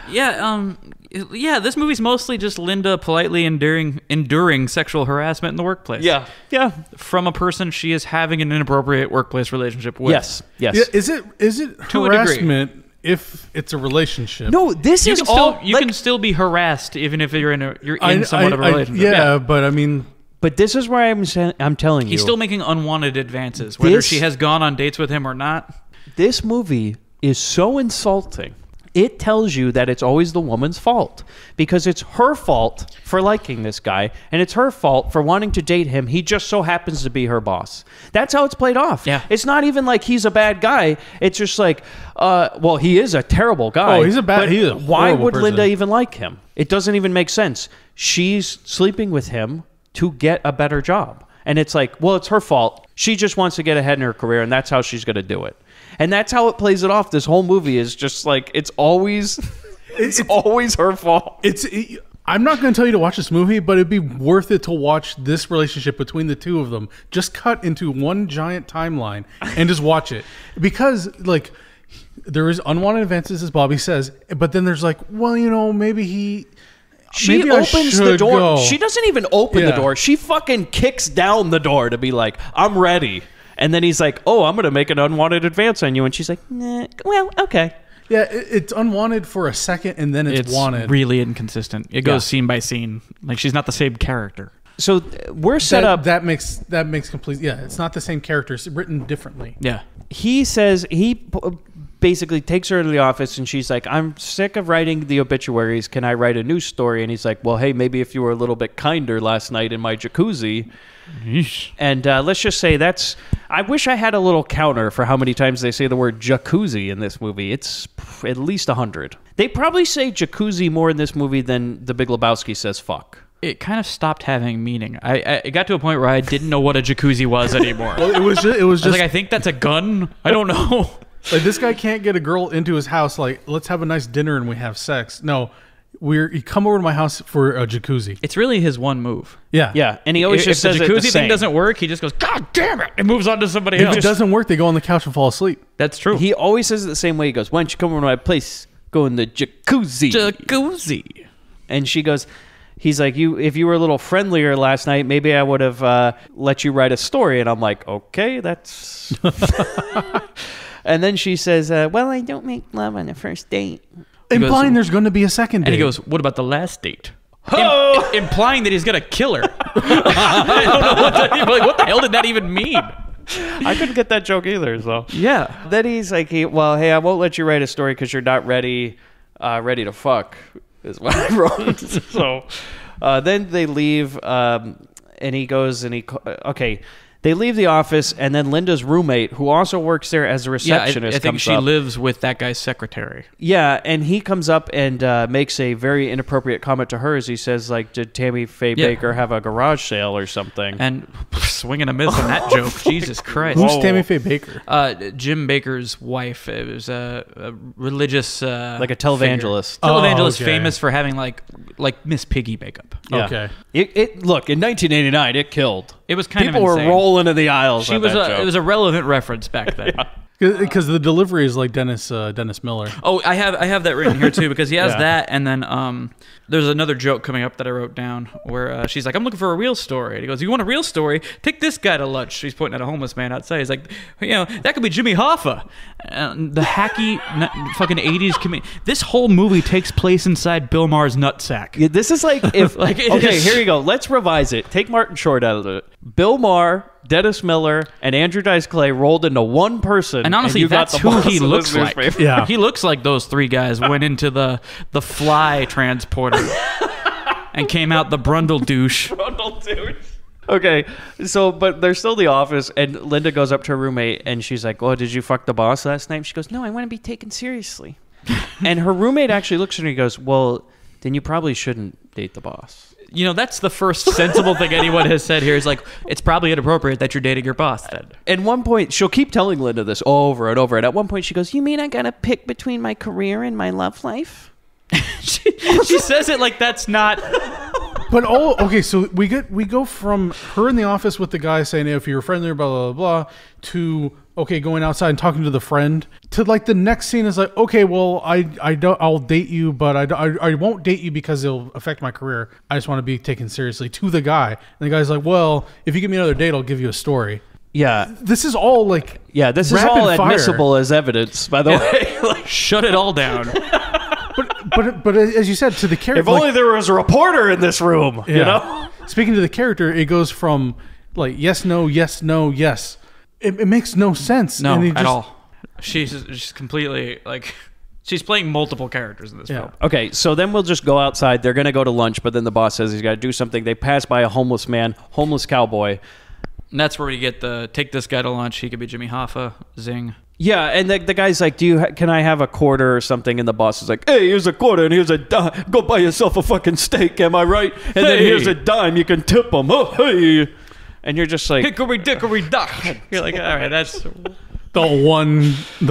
Yeah, this movie's mostly just Linda politely enduring sexual harassment in the workplace. Yeah. From a person she is having an inappropriate workplace relationship with. Yes. Yeah, is it To a degree. harassment if it's a relationship? No, this You is can all. still you can still be harassed even if you're in somewhat of a relationship. Yeah, but I mean, But this is where I'm telling you. He's still making unwanted advances, whether she has gone on dates with him or not. This movie is so insulting. It tells you that it's always the woman's fault because it's her fault for liking this guy and it's her fault for wanting to date him. He just so happens to be her boss. That's how it's played off. Yeah. It's not even like he's a bad guy. It's just like, well, he is a terrible guy. Oh, he's a why horrible would person. Linda even like him? It doesn't even make sense. She's sleeping with him to get a better job. And it's like, well, it's her fault. She just wants to get ahead in her career, and that's how she's going to do it. And that's how it plays it off. This whole movie is just like, it's always her fault. I'm not going to tell you to watch this movie, but it'd be worth it to watch this relationship between the two of them. Just cut into one giant timeline and just watch it. Because, like, there is unwanted advances, as Bobby says, but then there's like, well, maybe She maybe I opens the should door. go. She doesn't even open the Yeah. door. She fucking kicks down the door to be like, I'm ready. And then he's like, oh, I'm going to make an unwanted advance on you. And she's like, nah, well, okay. Yeah, it's unwanted for a second, and then it's wanted. Really inconsistent. It goes scene by scene. Like, she's not the same character. So we're set up. That makes complete. Yeah, it's not the same character. It's written differently. Yeah. He says basically takes her to the office and she's like, I'm sick of writing the obituaries. Can I write a news story? And he's like, well, hey, maybe if you were a little bit kinder last night in my jacuzzi. Yeesh. And let's just say I wish I had a little counter for how many times they say the word jacuzzi in this movie. It's at least 100. They probably say jacuzzi more in this movie than The Big Lebowski says fuck. It kind of stopped having meaning. It got to a point where I didn't know what a jacuzzi was anymore. Well, it was just I was like, I think that's a gun. I don't know. like this guy can't get a girl into his house. Like, let's have a nice dinner and we have sex. No, you come over to my house for a jacuzzi. It's really his one move. Yeah. Yeah, and he always If just the says it jacuzzi the thing same. doesn't work, he just goes, God damn it, and moves on to somebody If else. it doesn't work, they go on the couch and fall asleep. That's true. He always says it the same way. He goes, "Why don't you come over to my place? Go in the jacuzzi." Jacuzzi. And she goes, he's like, if you were a little friendlier last night, maybe I would have let you write a story. And I'm like, okay, that's... And then she says, well, I don't make love on the first date. Implying there's going to be a second date. And he goes, what about the last date? Implying that he's going to kill her. I don't know what the hell did that even mean? I couldn't get that joke either, so... Yeah. Then he's like, well, hey, I won't let you write a story because you're not ready to fuck, is what I wrote. So then they leave, and he goes and okay, they leave the office, and then Linda's roommate, who also works there as a receptionist, I think comes she up. lives with that guy's secretary. Yeah, and he comes up and makes a very inappropriate comment to her as he says, like, did Tammy Faye Baker have a garage sale or something? And swing and a miss on that joke. Jesus Christ. Who's Tammy Faye Baker? Jim Baker's wife. It was a religious... like a televangelist. Televangelist okay. famous for having like Miss Piggy makeup. Yeah. Okay. It look, in 1989, it killed. It was kind People of insane. were rolling in the aisles. It was a relevant reference back then. Because the delivery is like Dennis Miller. Oh, I have that written here too because he has that, and then there's another joke coming up that I wrote down where she's like, "I'm looking for a real story." And he goes, "You want a real story? Take this guy to lunch." She's pointing at a homeless man outside. He's like, that could be Jimmy Hoffa, the hacky fucking 80s comedian. This whole movie takes place inside Bill Maher's nutsack. Yeah, this is like if okay, here you go. Let's revise it. Take Martin Short out of it. Bill Maher, Dennis Miller, and Andrew Dice Clay rolled into one person. And honestly, you got that's the who boss he of this looks like. newspaper. Yeah. He looks like those three guys went into the fly transporter and came out the Brundle douche. Okay, so but they're still in the office, and Linda goes up to her roommate, and she's like, "Oh, did you fuck the boss last night?" She goes, "No, I want to be taken seriously." And her roommate actually looks at her and goes, "Well, then you probably shouldn't date the boss." That's the first sensible thing anyone has said here is like, it's probably inappropriate that you're dating your boss then. At one point, she'll keep telling Linda this over and over, and at one point she goes, "You mean I gotta pick between my career and my love life?" She says it like that's not... But okay, so we go from her in the office with the guy saying, hey, if you're friendly, blah blah blah, to okay, going outside and talking to the friend, to like the next scene is like, okay, well, I'll date you, but I won't date you because it'll affect my career. I just want to be taken seriously. To the guy, and the guy's like, well, if you give me another date, I'll give you a story. Yeah, This is all like this is rapid all fire. admissible as evidence, by the way. Like, Shut it all down. But as you said, to the character, if only there was a reporter in this room, you know. Speaking to the character, it goes from like yes, no, yes, no, yes. It makes no sense. No, and he at all. She's completely like... She's playing multiple characters in this film. Okay, so then we'll just go outside. They're going to go to lunch, but then the boss says he's got to do something. They pass by a homeless man, homeless cowboy. And that's where we get the take this guy to lunch. He could be Jimmy Hoffa. Zing. Yeah, and the guy's like, can I have a quarter or something? And the boss is like, hey, here's a quarter and here's a dime. Go buy yourself a fucking steak, am I right? And then here's a dime. You can tip them. Oh, hey. And you're just like... Hickory dickory dock. You're like, all right, that's... the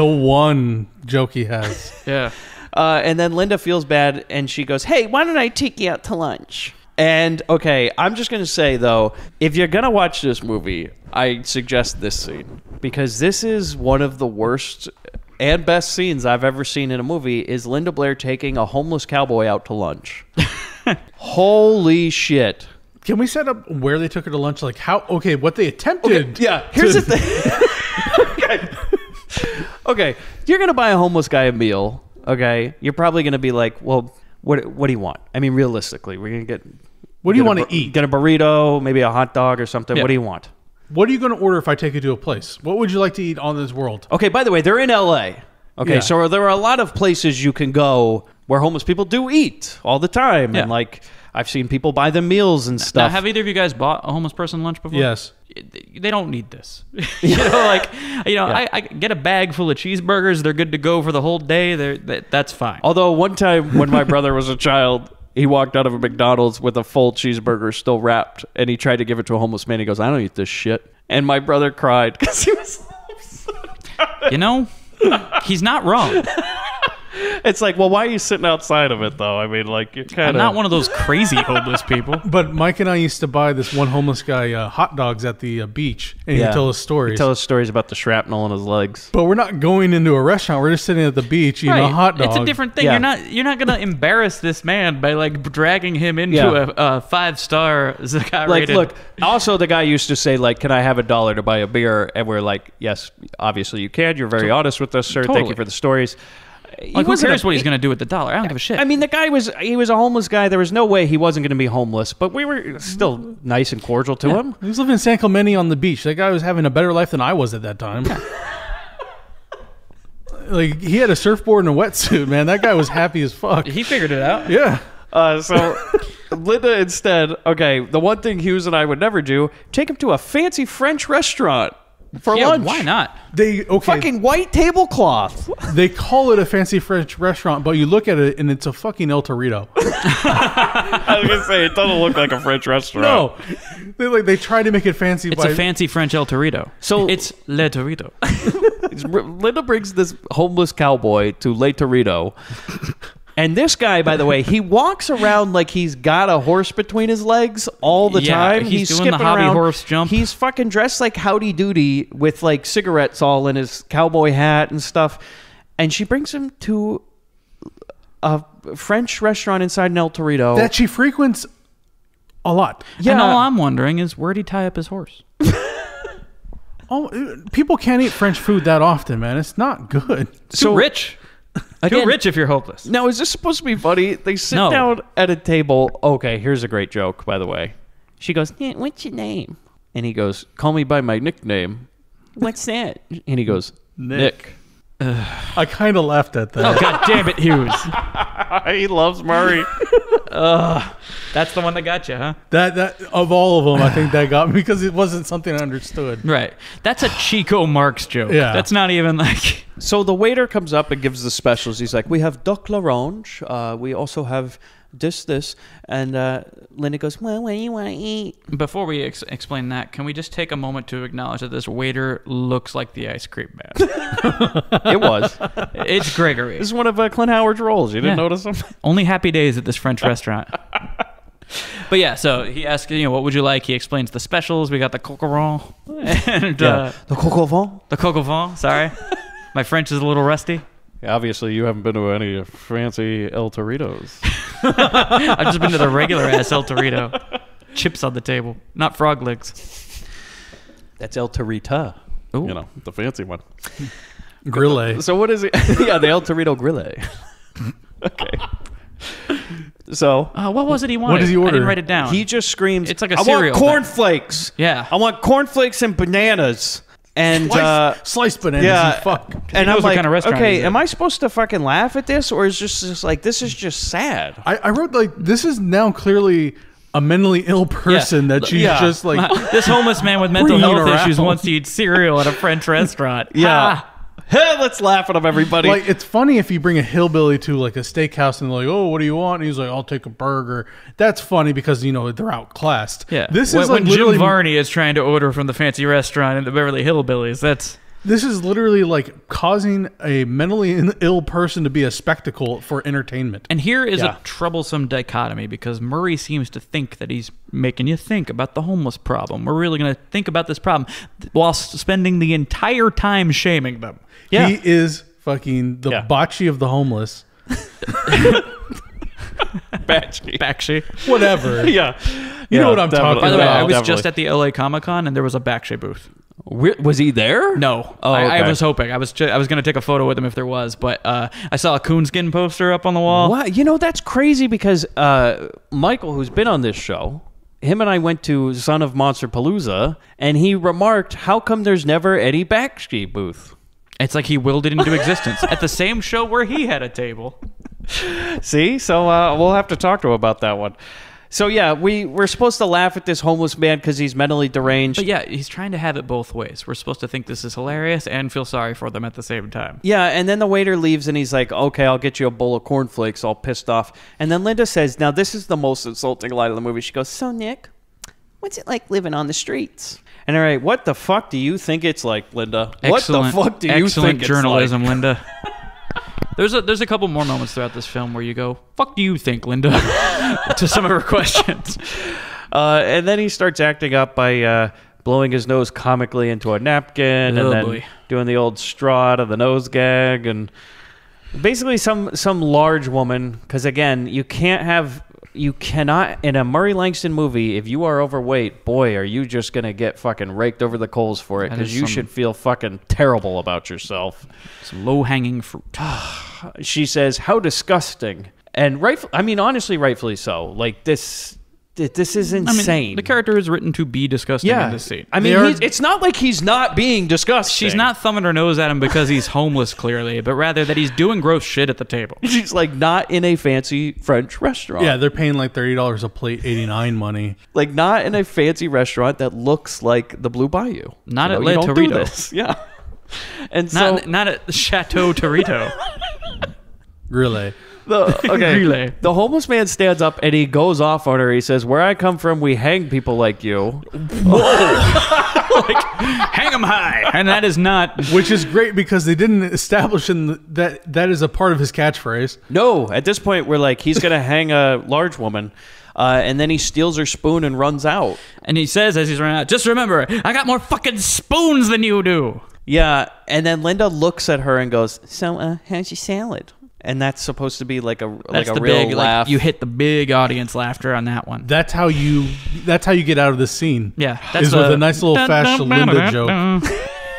one joke he has. Yeah. And then Linda feels bad and she goes, hey, why don't I take you out to lunch? And, okay, I'm just going to say, though, if you're going to watch this movie, I suggest this scene. Because this is one of the worst and best scenes I've ever seen in a movie, is Linda Blair taking a homeless cowboy out to lunch. Holy shit. Can we set up where they took her to lunch? Like how? Okay, what they attempted. Okay, yeah, here's the thing. Okay, you're going to buy a homeless guy a meal, okay? You're probably going to be like, well, what do you want? I mean, realistically, we're going to get... What do you want to eat? Get a burrito, maybe a hot dog or something. Yeah. What do you want? What are you going to order if I take you to a place? What would you like to eat on this world? Okay, by the way, they're in L.A. Okay, Yeah. so there are a lot of places you can go where homeless people do eat all the time. Yeah. And, like, I've seen people buy them meals and Now, stuff. have either of you guys bought a homeless person lunch before? Yes. They don't need this. I get a bag full of cheeseburgers. They're good to go for the whole day. That's fine. Although one time when my brother was a child, he walked out of a McDonald's with a full cheeseburger still wrapped, and he tried to give it to a homeless man. He goes, I don't eat this shit. And my brother cried because he was so upset. He's not wrong. It's like, well, why are you sitting outside of it though? I mean, like, you're kind I'm of not one of those crazy homeless people. But Mike and I used to buy this one homeless guy hot dogs at the beach, and he'd tell us stories. Tell us stories about the shrapnel in his legs. But we're not going into a restaurant. We're just sitting at the beach eating a hot dog. It's a different thing. Yeah. You're not gonna embarrass this man by like dragging him into a 5-star Zakat Like, rated. look. Also, the guy used to say, like, "Can I have $1 to buy a beer?" And we're like, "Yes, obviously you can. You're very honest with us, sir. Thank Totally. you for the stories." Like, who cares what he's gonna do with the $1? I don't give a shit. I mean, the guy was a homeless guy. There was no way he wasn't going to be homeless, but we were still nice and cordial to him. He was living in San Clemente on the beach. That guy was having a better life than I was at that time. Like, he had a surfboard and a wetsuit, man. That guy was happy as fuck. he figured it out. Yeah. So Linda instead, okay, the one thing Hughes and I would never do, take him to a fancy French restaurant for lunch. Why not? Fucking white tablecloth. They call it a fancy French restaurant, but you look at it and it's a fucking El Torito. I was gonna say it doesn't look like a French restaurant. No, they try to make it fancy. It's a fancy French El Torito. So- it's Le Torito. Linda brings this homeless cowboy to Le Torito. And this guy, by the way, he walks around like he's got a horse between his legs all the time. He's doing skipping the hobby around. horse jump. He's fucking dressed like Howdy Doody with like cigarettes all in his cowboy hat and stuff. And she brings him to a French restaurant inside an El Torito. that she frequents a lot. Yeah. And all I'm wondering is, where'd he tie up his horse? Oh, people can't eat French food that often, man. It's not good. Too rich. Again, Too rich if you're hopeless. Now, is this supposed to be funny? They sit No. down at a table. Okay, here's a great joke, by the way. She goes, "Yeah, what's your name?" And he goes, "Call me by my nickname." "What's that?" And he goes, "Nick." I kind of laughed at that. Oh, God damn it, Hughes. He loves Murray. That's the one that got you, huh? That of all of them, I think that got me because it wasn't something I understood. Right. That's a Chico Marx joke. Yeah. That's not even like... So the waiter comes up and gives the specials. He's like, "We have duck l'orange. We also have this. And Linda goes, "Well, what do you want to eat?" Before we explain that, can we just take a moment to acknowledge that this waiter looks like the ice cream man? It was. It's Gregory. This is one of Clint Howard's roles. You didn't notice him? Only happy days at this French restaurant. But yeah, so he asks, what would you like? He explains the specials. We got the coqueron. And, The coq au vin. the coq au vin, sorry. My French is a little rusty. Obviously, you haven't been to any fancy El Toritos. I've just been to the regular ass El Torito. Chips on the table, not frog legs. That's El Torita. Ooh. You know, the fancy one. Grille. So what is it? Yeah, the El Torito Grille. Okay. So What was it he wanted? What does he I order? didn't write it down. he just screams, It's like a "I cereal want cornflakes. Yeah. I want cornflakes and bananas." And Sliced bananas. yeah, You fuck. and knows I'm what like, kind of restaurant okay, he's at. am I supposed to fucking laugh at this, or is just like this is just sad? I wrote like this is now clearly a mentally ill person that she's Yeah. just like. This homeless man with mental Bringing health around. issues wants to eat cereal at a French restaurant. Yeah. Ah. Hey, let's laugh at him, everybody. Like, it's funny if you bring a hillbilly to like a steakhouse and they're like, "Oh, what do you want?" And he's like, "I'll take a burger." That's funny because they're outclassed. Yeah. This when, is like when literally Jim Varney is trying to order from the fancy restaurant in the Beverly Hillbillies. this is literally like causing a mentally ill person to be a spectacle for entertainment. And here is Yeah. a troublesome dichotomy because Murray seems to think that he's making you think about the homeless problem. We're really going to think about this problem while spending the entire time shaming them. Yeah. He is fucking the bocce of the homeless. Bakshi. Whatever. yeah, You know what I'm talking By the way, about. I was definitely. just at the LA Comic Con and there was a Bakshi booth. Was he there? No, Oh, I okay. was hoping. I was going to take a photo with him if there was, but I saw a coonskin poster up on the wall. Wow, that's crazy because Michael, who's been on this show, him and I went to Son of Monster Palooza, and he remarked, "How come there's never any Bakshi booth?" It's like he willed it into existence at the same show where he had a table. See, so we'll have to talk to him about that one. So yeah, we're supposed to laugh at this homeless man because he's mentally deranged. But yeah, he's trying to have it both ways. We're supposed to think this is hilarious and feel sorry for them at the same time. Yeah, and then the waiter leaves and he's like, "Okay, I'll get you a bowl of cornflakes," all pissed off. And then Linda says, now this is the most insulting line of the movie. She goes, "So Nick, what's it like living on the streets?" And all right, what the fuck do you think it's like, Linda? What the fuck do you think excellent it's journalism, like? Linda. There's a couple more moments throughout this film where you go, "Fuck do you think, Linda?" to some of her questions. And then he starts acting up by blowing his nose comically into a napkin, and then doing the old straw out of the nose gag, and basically some large woman. Because again, you cannot in a Murray Langston movie, if you are overweight, boy, are you just gonna get fucking raked over the coals for it, because you should feel fucking terrible about yourself. Some low-hanging fruit. She says, "How disgusting," and honestly, rightfully so. Like this is insane. The character is written to be disgusting in this scene. It's not like he's not being disgusting. She's not thumbing her nose at him because he's homeless, clearly, but rather that he's doing gross shit at the table. She's like not in a fancy French restaurant. Yeah, they're paying like $30 a plate, $89 money. Like not in a fancy restaurant that looks like the Blue Bayou. Not at you Le don't do Torito. this. Yeah. And not at Chateau Torito. Really? The homeless man stands up and he goes off on her. He says, "Where I come from, we hang people like you." Like, hang 'em high. And that is not... Which is great because they didn't establish that is a part of his catchphrase. No, at this point, we're like, he's going to hang a large woman. And then he steals her spoon and runs out. And he says as he's running out, "Just remember, I got more fucking spoons than you do." Yeah, and then Linda looks at her and goes, "So, how's your salad?" And that's supposed to be like a real big laugh. you hit the big audience laughter on that one. That's how you get out of the scene. Yeah, that's with a nice little fast Linda joke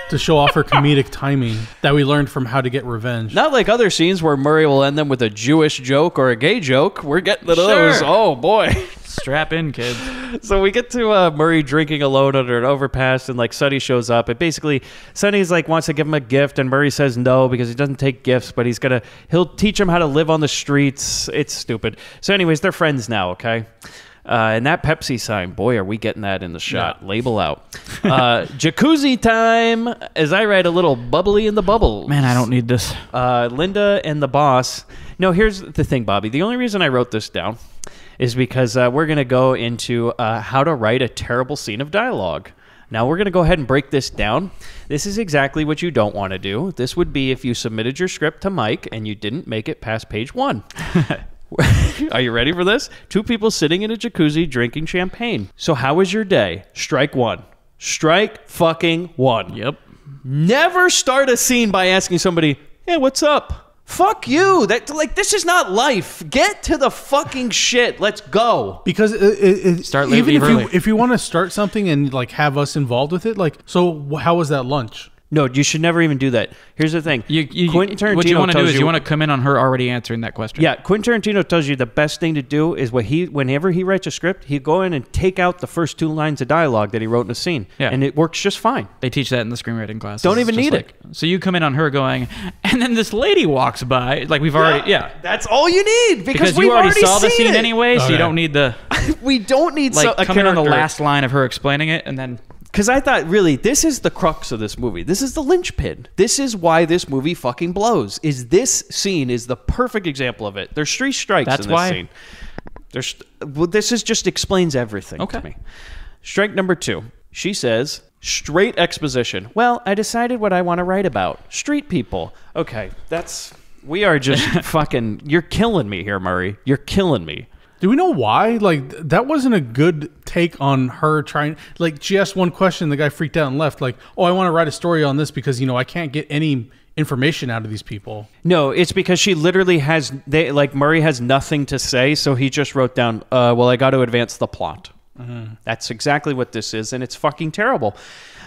to show off her comedic timing that we learned from How to Get Revenge. Not like other scenes where Murray will end them with a Jewish joke or a gay joke. We're getting to those. Oh boy. Strap in, kids. So we get to Murray drinking alone under an overpass, and like Sonny shows up, and basically Sonny's like wants to give him a gift, and Murray says no because he doesn't take gifts, but he'll teach him how to live on the streets. It's stupid. So anyways, they're friends now, okay? And that Pepsi sign, boy, are we getting that in the shot. Yeah. Label out. Jacuzzi time, as I write a little bubbly in the bubble. Man, I don't need this. Linda and the boss. No, here's the thing, Bobby. The only reason I wrote this down is because we're going to go into how to write a terrible scene of dialogue. Now, we're going to go ahead and break this down. This is exactly what you don't want to do. This would be if you submitted your script to Mike and you didn't make it past page 1. Are you ready for this? 2 people sitting in a jacuzzi drinking champagne. So how was your day? Strike 1. Strike fucking 1. Yep. Never start a scene by asking somebody, "Hey, what's up?" Fuck you. This is not life. Get to the fucking shit. Let's go. Because start even early. if you want to start something and like have us involved with it, like, so how was that lunch? No, you should never even do that. Here's the thing. Quentin Tarantino what you want to do is you you want to come in on her already answering that question. Yeah, Quentin Tarantino tells you the best thing to do is whenever he writes a script, he'd go in and take out the first 2 lines of dialogue that he wrote in a scene. Yeah. And it works just fine. They teach that in the screenwriting class. Don't even need it. So you come in on her going, and then this lady walks by. Like we've already, That's all you need because you already saw the seen scene it. anyway, so you don't need the... We don't need a come in on the last line of her explaining it, and then... Because I thought, really, this is the crux of this movie. This is the linchpin. This is why this movie fucking blows. This scene is the perfect example of it. There's 3 strikes in this scene. This just explains everything to me. Strike number 2. She says, straight exposition. Well, I decided what I want to write about. Street people. Okay, we are just fucking... You're killing me here, Murray. You're killing me. Do we know why? Like, that wasn't a good take on her trying... Like, she asked one question, the guy freaked out and left. Like, oh, I want to write a story on this because, I can't get any information out of these people. No, it's because she literally has... Murray has nothing to say, so he just wrote down, well, I got to advance the plot. Mm-hmm. That's exactly what this is, and it's fucking terrible.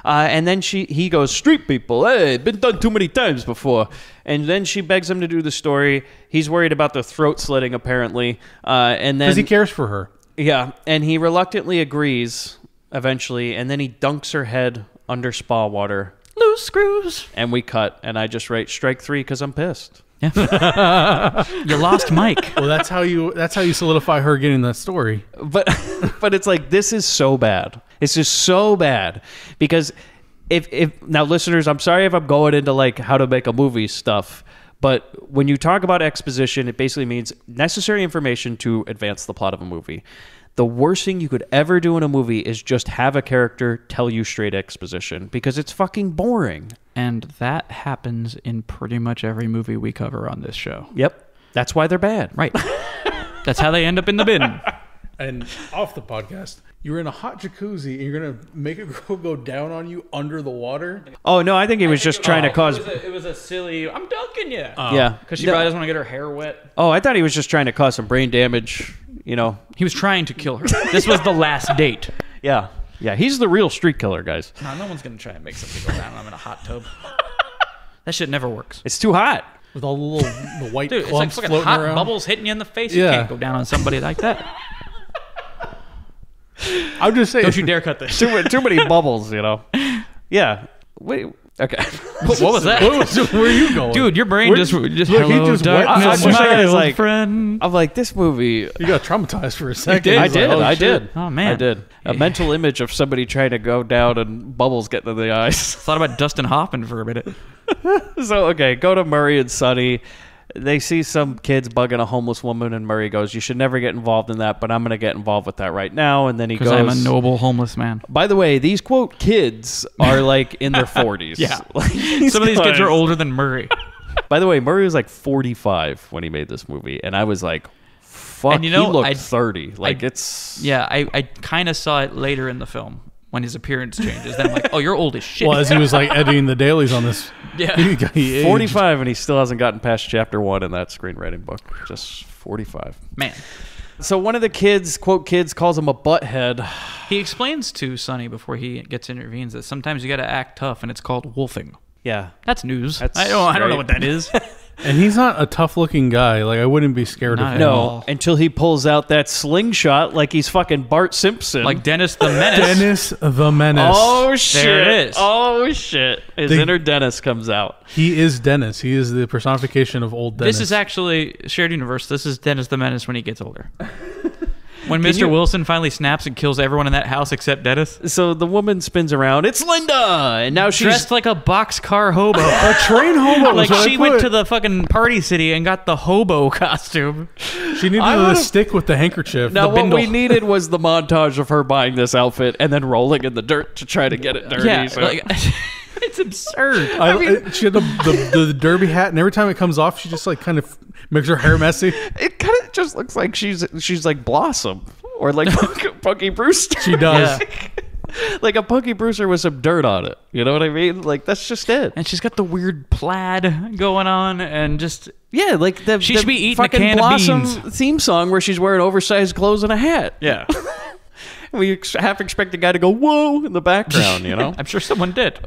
And then he goes, street people, hey, been done too many times before. And then she begs him to do the story. He's worried about the throat slitting, apparently. And then because he cares for her. Yeah, and he reluctantly agrees eventually, and then he dunks her head under spa water. Loose screws. And we cut, and I just write strike 3 because I'm pissed. Yeah. You lost Mike. Well, that's how you solidify her getting that story. But it's like, this is so bad. It's just so bad because if now listeners, I'm sorry if I'm going into like how to make a movie stuff, but when you talk about exposition, it basically means necessary information to advance the plot of a movie. The worst thing you could ever do in a movie is just have a character tell you straight exposition because it's fucking boring. And that happens in pretty much every movie we cover on this show. Yep. That's why they're bad. Right. That's how they end up in the bin. And off the podcast, you're in a hot jacuzzi and you're going to make a girl go down on you under the water? Oh, no, I think he was just trying to cause... It was a silly, I'm dunking you. Yeah. Because she probably doesn't want to get her hair wet. Oh, I thought he was just trying to cause some brain damage, you know. He was trying to kill her. This was the last date. Yeah. Yeah, he's the real street killer, guys. No one's going to try and make somebody go down when I'm in a hot tub. That shit never works. It's too hot. With all the white Dude, it's like clumps fucking floating hot around? bubbles hitting you in the face. Yeah. You can't go down on somebody like that. I'm just saying. Don't you dare cut this. Too many bubbles, you know. Yeah. Wait. Okay. What was that? Where are you going? Dude, your brain just look, he hello, just darkness, went- I wish I my was old like- friend. I'm like, this movie... You got traumatized for a second. did. I I was like, did. oh, I shit. did. Oh, man. I did. A mental image of somebody trying to go down and bubbles get into the eyes. Thought about Dustin Hoffman for a minute. So, okay, go to Murray and Sonny. They see some kids bugging a homeless woman, and Murray goes, you should never get involved in that, but I'm going to get involved with that right now. And then he Because goes... I'm a noble homeless man. By the way, these, quote, kids are, like, in their 40s. Yeah. Like, Some of these kids guys- are older than Murray. By the way, Murray was, like, 45 when he made this movie, and I was like, fuck, And you know, he looked I- 30. Like, it's... Yeah, I kind of saw it later in the film when his appearance changes. Then I'm like, oh, you're old as shit. Well, as he was like editing the dailies on this. Yeah. he aged. 45, and he still hasn't gotten past chapter 1 in that screenwriting book. Just 45. Man. So one of the kids, quote, kids, calls him a butthead. He explains to Sonny before he gets intervenes that sometimes you got to act tough, and it's called wolfing. Yeah. That's news. That's I don't know great. what that is. And he's not a tough looking guy. Like, I wouldn't be scared Not of at him. No, all. until he pulls out that slingshot like he's fucking Bart Simpson. Like Dennis the Menace. Dennis the Menace. Oh, shit. There it is. Oh, shit. His The- inner Dennis comes out. He is Dennis. He is the personification of old Dennis. This is actually shared universe. This is Dennis the Menace when he gets older. When Can Mr. you- Wilson finally snaps and kills everyone in that house except Dennis. So the woman spins around. It's Linda! And now she's... Dressed like a boxcar hobo. a train hobo. Like is what she I went put. to the fucking party city and got the hobo costume. She needed I the would've- stick with the handkerchief. Now, The what bindle. we needed was the montage of her buying this outfit and then rolling in the dirt to try to get it dirty. Yeah, so- like, it's absurd. She had the derby hat, and every time it comes off, she just like kind of makes her hair messy. it kind of just looks like she's like Blossom or like Punky Brewster. She does. Yeah. Like a Punky Brewster with some dirt on it. You know what I mean? Like that's just it. And she's got the weird plaid going on and just... Yeah, like the She the should be eating a fucking can of Blossom beans. theme song where she's wearing oversized clothes and a hat. Yeah. We half expect the guy to go whoa in the background. You know. I'm sure someone did.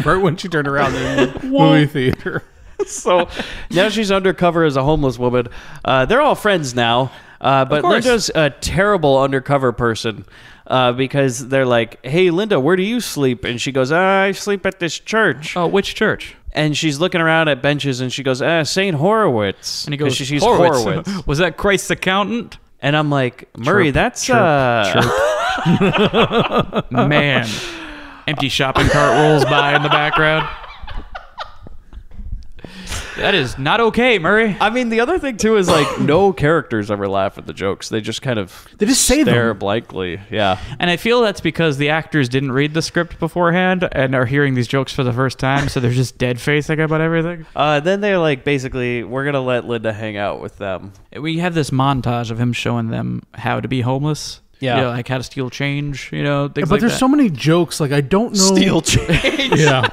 Right when she turned around in the movie theater. So now she's undercover as a homeless woman. They're all friends now, but course. Linda's a terrible undercover person because they're like, "Hey, Linda, where do you sleep?" And she goes, "I sleep at this church." Oh, which church? And she's looking around at benches, and she goes, "St. Horowitz." And he goes, she's Horowitz. Horowitz. Was that Christ's accountant? And I'm like, Murray, Chirp, that's chirp, Man. Empty shopping cart rolls by in the background. That is not okay, Murray. I mean, the other thing too is like no characters ever laugh at the jokes. They just kind of say stare them. blankly. Yeah. And I feel that's because the actors didn't read the script beforehand and are hearing these jokes for the first time, so they're just dead facing about everything. Then they're like, basically, we're gonna let Linda hang out with them. We have this montage of him showing them how to be homeless. Yeah. You know, like how to steal change, you know, things But like there's that. so many jokes. Like, I don't know. Steal change. Yeah.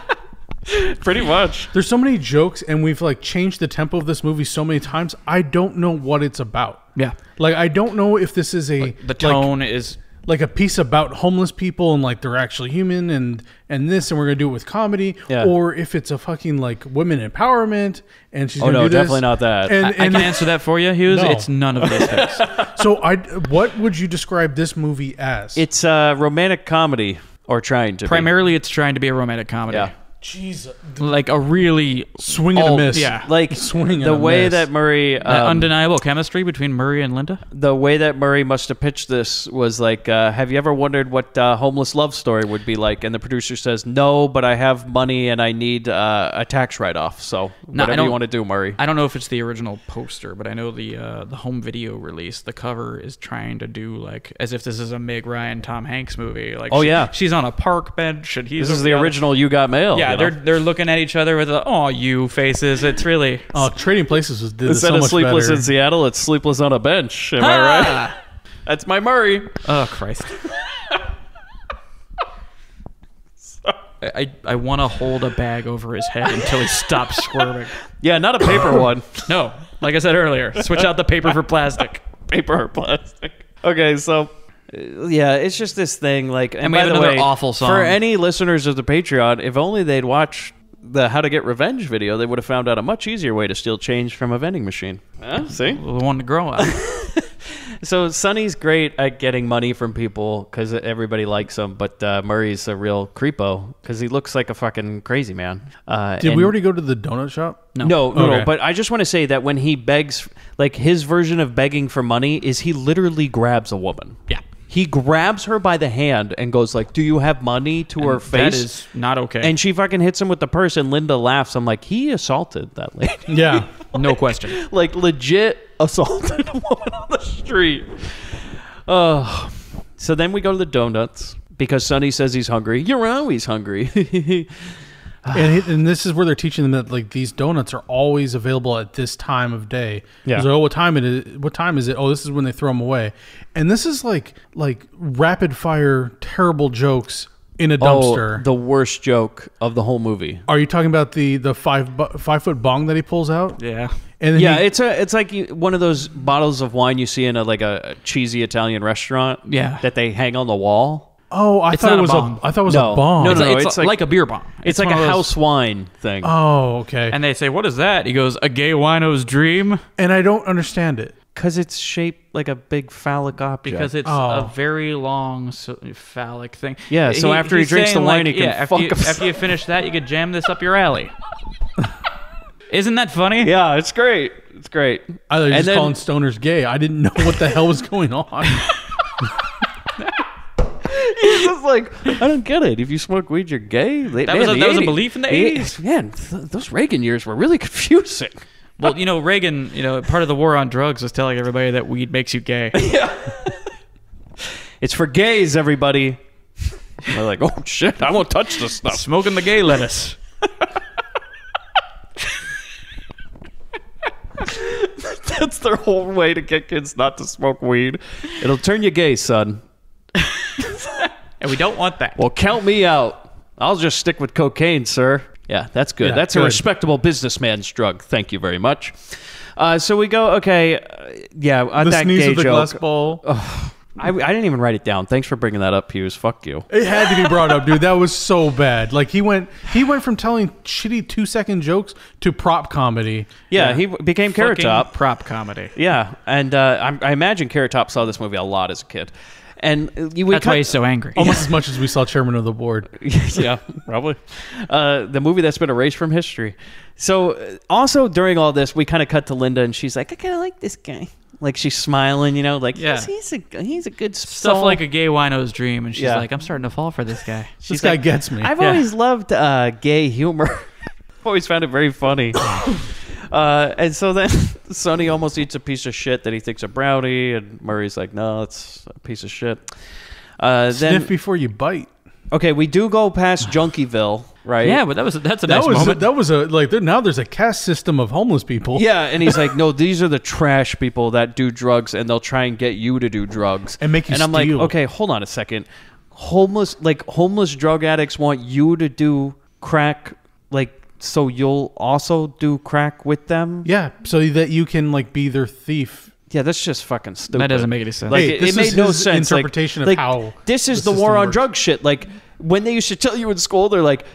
Pretty much. There's so many jokes, and we've like changed the tempo of this movie so many times. I don't know what it's about. Yeah. Like, I don't know if this is a The tone is... like a piece about homeless people and like they're actually human and this, and we're gonna do it with comedy, Yeah. or if it's a fucking like women empowerment and she's Oh, gonna no, do this. definitely not that. And, I can answer that for you, Hughes. No. It's none of those things. so what would you describe this movie as? It's a romantic comedy, or trying to Primarily, it's trying to be a romantic comedy. Yeah. Jeez. Like a really Swing and a miss. Yeah. Like Swing and the a way miss. that Murray, That undeniable chemistry between Murray and Linda. the way that Murray must have pitched this was like, have you ever wondered what homeless love story would be like? And the producer says, no, but I have money and I need a tax write-off. So No, I whatever don't- you want to do, Murray. I don't know if it's the original poster, but I know the home video release. The cover is trying to do like as if this is a Meg Ryan Tom Hanks movie. Like, Oh, yeah. she's on a park bench and he's This is over the other- original You Got Mail. Yeah, you know? they're looking at each other with the you faces. It's really Oh, Trading Places did this Instead so of much Sleepless better. in Seattle, it's Sleepless on a Bench. Am I right? That's my Murray. oh Christ. I want to hold a bag over his head until he stops squirming. Yeah, not a paper one. No, like I said earlier, switch out the paper for plastic. Paper or plastic. Okay, so yeah, it's just this thing. Like, and we by have the another way, awful song. for any listeners of the Patreon, if only they'd watch the How to Get Revenge video, they would have found out a much easier way to steal change from a vending machine. See? The one to grow up. So Sonny's great at getting money from people because everybody likes him, but Murray's a real creepo because he looks like a fucking crazy man. Did we already go to the donut shop? No, Okay. but I just want to say that when he begs, like his version of begging for money is he literally grabs a woman. Yeah. He grabs her by the hand and goes like, "Do you have money?" to her face. That is not okay. And she fucking hits him with the purse, and Linda laughs. I'm like, he assaulted that lady. Yeah. no question. Like, legit assaulted a woman on the street. Oh. So then we go to the donuts because Sonny says he's hungry. You're always hungry. And this is where they're teaching them that like these donuts are always available at this time of day. Yeah. He's like, oh, what time it is? What time is it? Oh, this is when they throw them away. And this is like rapid fire terrible jokes in a dumpster. Oh, the worst joke of the whole movie. Are you talking about the 5-foot bong that he pulls out? Yeah. And then Yeah, he- it's like one of those bottles of wine you see in a cheesy Italian restaurant. Yeah. That they hang on the wall. Oh, I It's thought not it a was bong. I thought it was No. a bong. No, It's, it's like, like- a beer bomb. It's like one a of those- house wine thing. Oh, okay. And they say, "What is that?" He goes, "A gay wino's dream," And I don't understand it. Because it's shaped like a big phallic object. because it's Oh. a very long phallic thing. Yeah, so after he he's drinks the saying, wine, like, he can after fuck you, himself. after you finish that, you could jam this up your alley. Isn't that funny? Yeah, it's great. It's great. I thought you were And just calling stoners gay. I didn't know what the hell was going on. He's just like, I don't get it. If you smoke weed, you're gay. That was a belief in the 80s. Man, those Reagan years were really confusing. Well, Reagan, part of the war on drugs was telling everybody that weed makes you gay. It's for gays, everybody. They're like, oh shit, I won't touch this stuff. Smoking the gay lettuce. That's their whole way to get kids not to smoke weed. It'll turn you gay, son. And we don't want that. Well, count me out. I'll just stick with cocaine, sir. Yeah, that's good. Yeah, That's a good. respectable businessman's drug. Thank you very much. So we go, okay, The that sneeze gay with the joke. glass ball. I didn't even write it down. Thanks for bringing that up, Hughes. Fuck you. It had to be brought up, dude. That was so bad. Like he went from telling shitty 2-second jokes to prop comedy. Yeah, he became Carrot Fucking Top. prop comedy. Yeah, and I imagine Carrot Top saw this movie a lot as a kid. And That's why he's so angry. Almost as much as we saw Chairman of the Board. Yeah, probably. The movie that's been erased from history. So also during all this, we kind of cut to Linda, and she's like, I kind of like this guy. Like she's smiling, like Yeah. he's a good Stuff soul. like a gay wino's dream, and she's Yeah. like, I'm starting to fall for this guy. This guy gets me. I've always loved gay humor. I've always found it very funny. And so then Sonny almost eats a piece of shit that he thinks a brownie, and Murray's like, no, it's a piece of shit. Sniff Then before you bite. okay, we do go past Junkieville, right? Yeah, but that's a nice moment. That was now there's a caste system of homeless people. Yeah, and he's like, no, these are the trash people that do drugs, and they'll try and get you to do drugs And make you And I'm steal. like, okay, hold on a second. Homeless drug addicts want you to do crack, so you'll also do crack with them? Yeah, so that you can be their thief. Yeah, that's just fucking stupid. That doesn't make any sense. Like Hey, it this made is no his sense. interpretation of how this is the the war system on works. drug shit. Like when they used to tell you in school, they're like,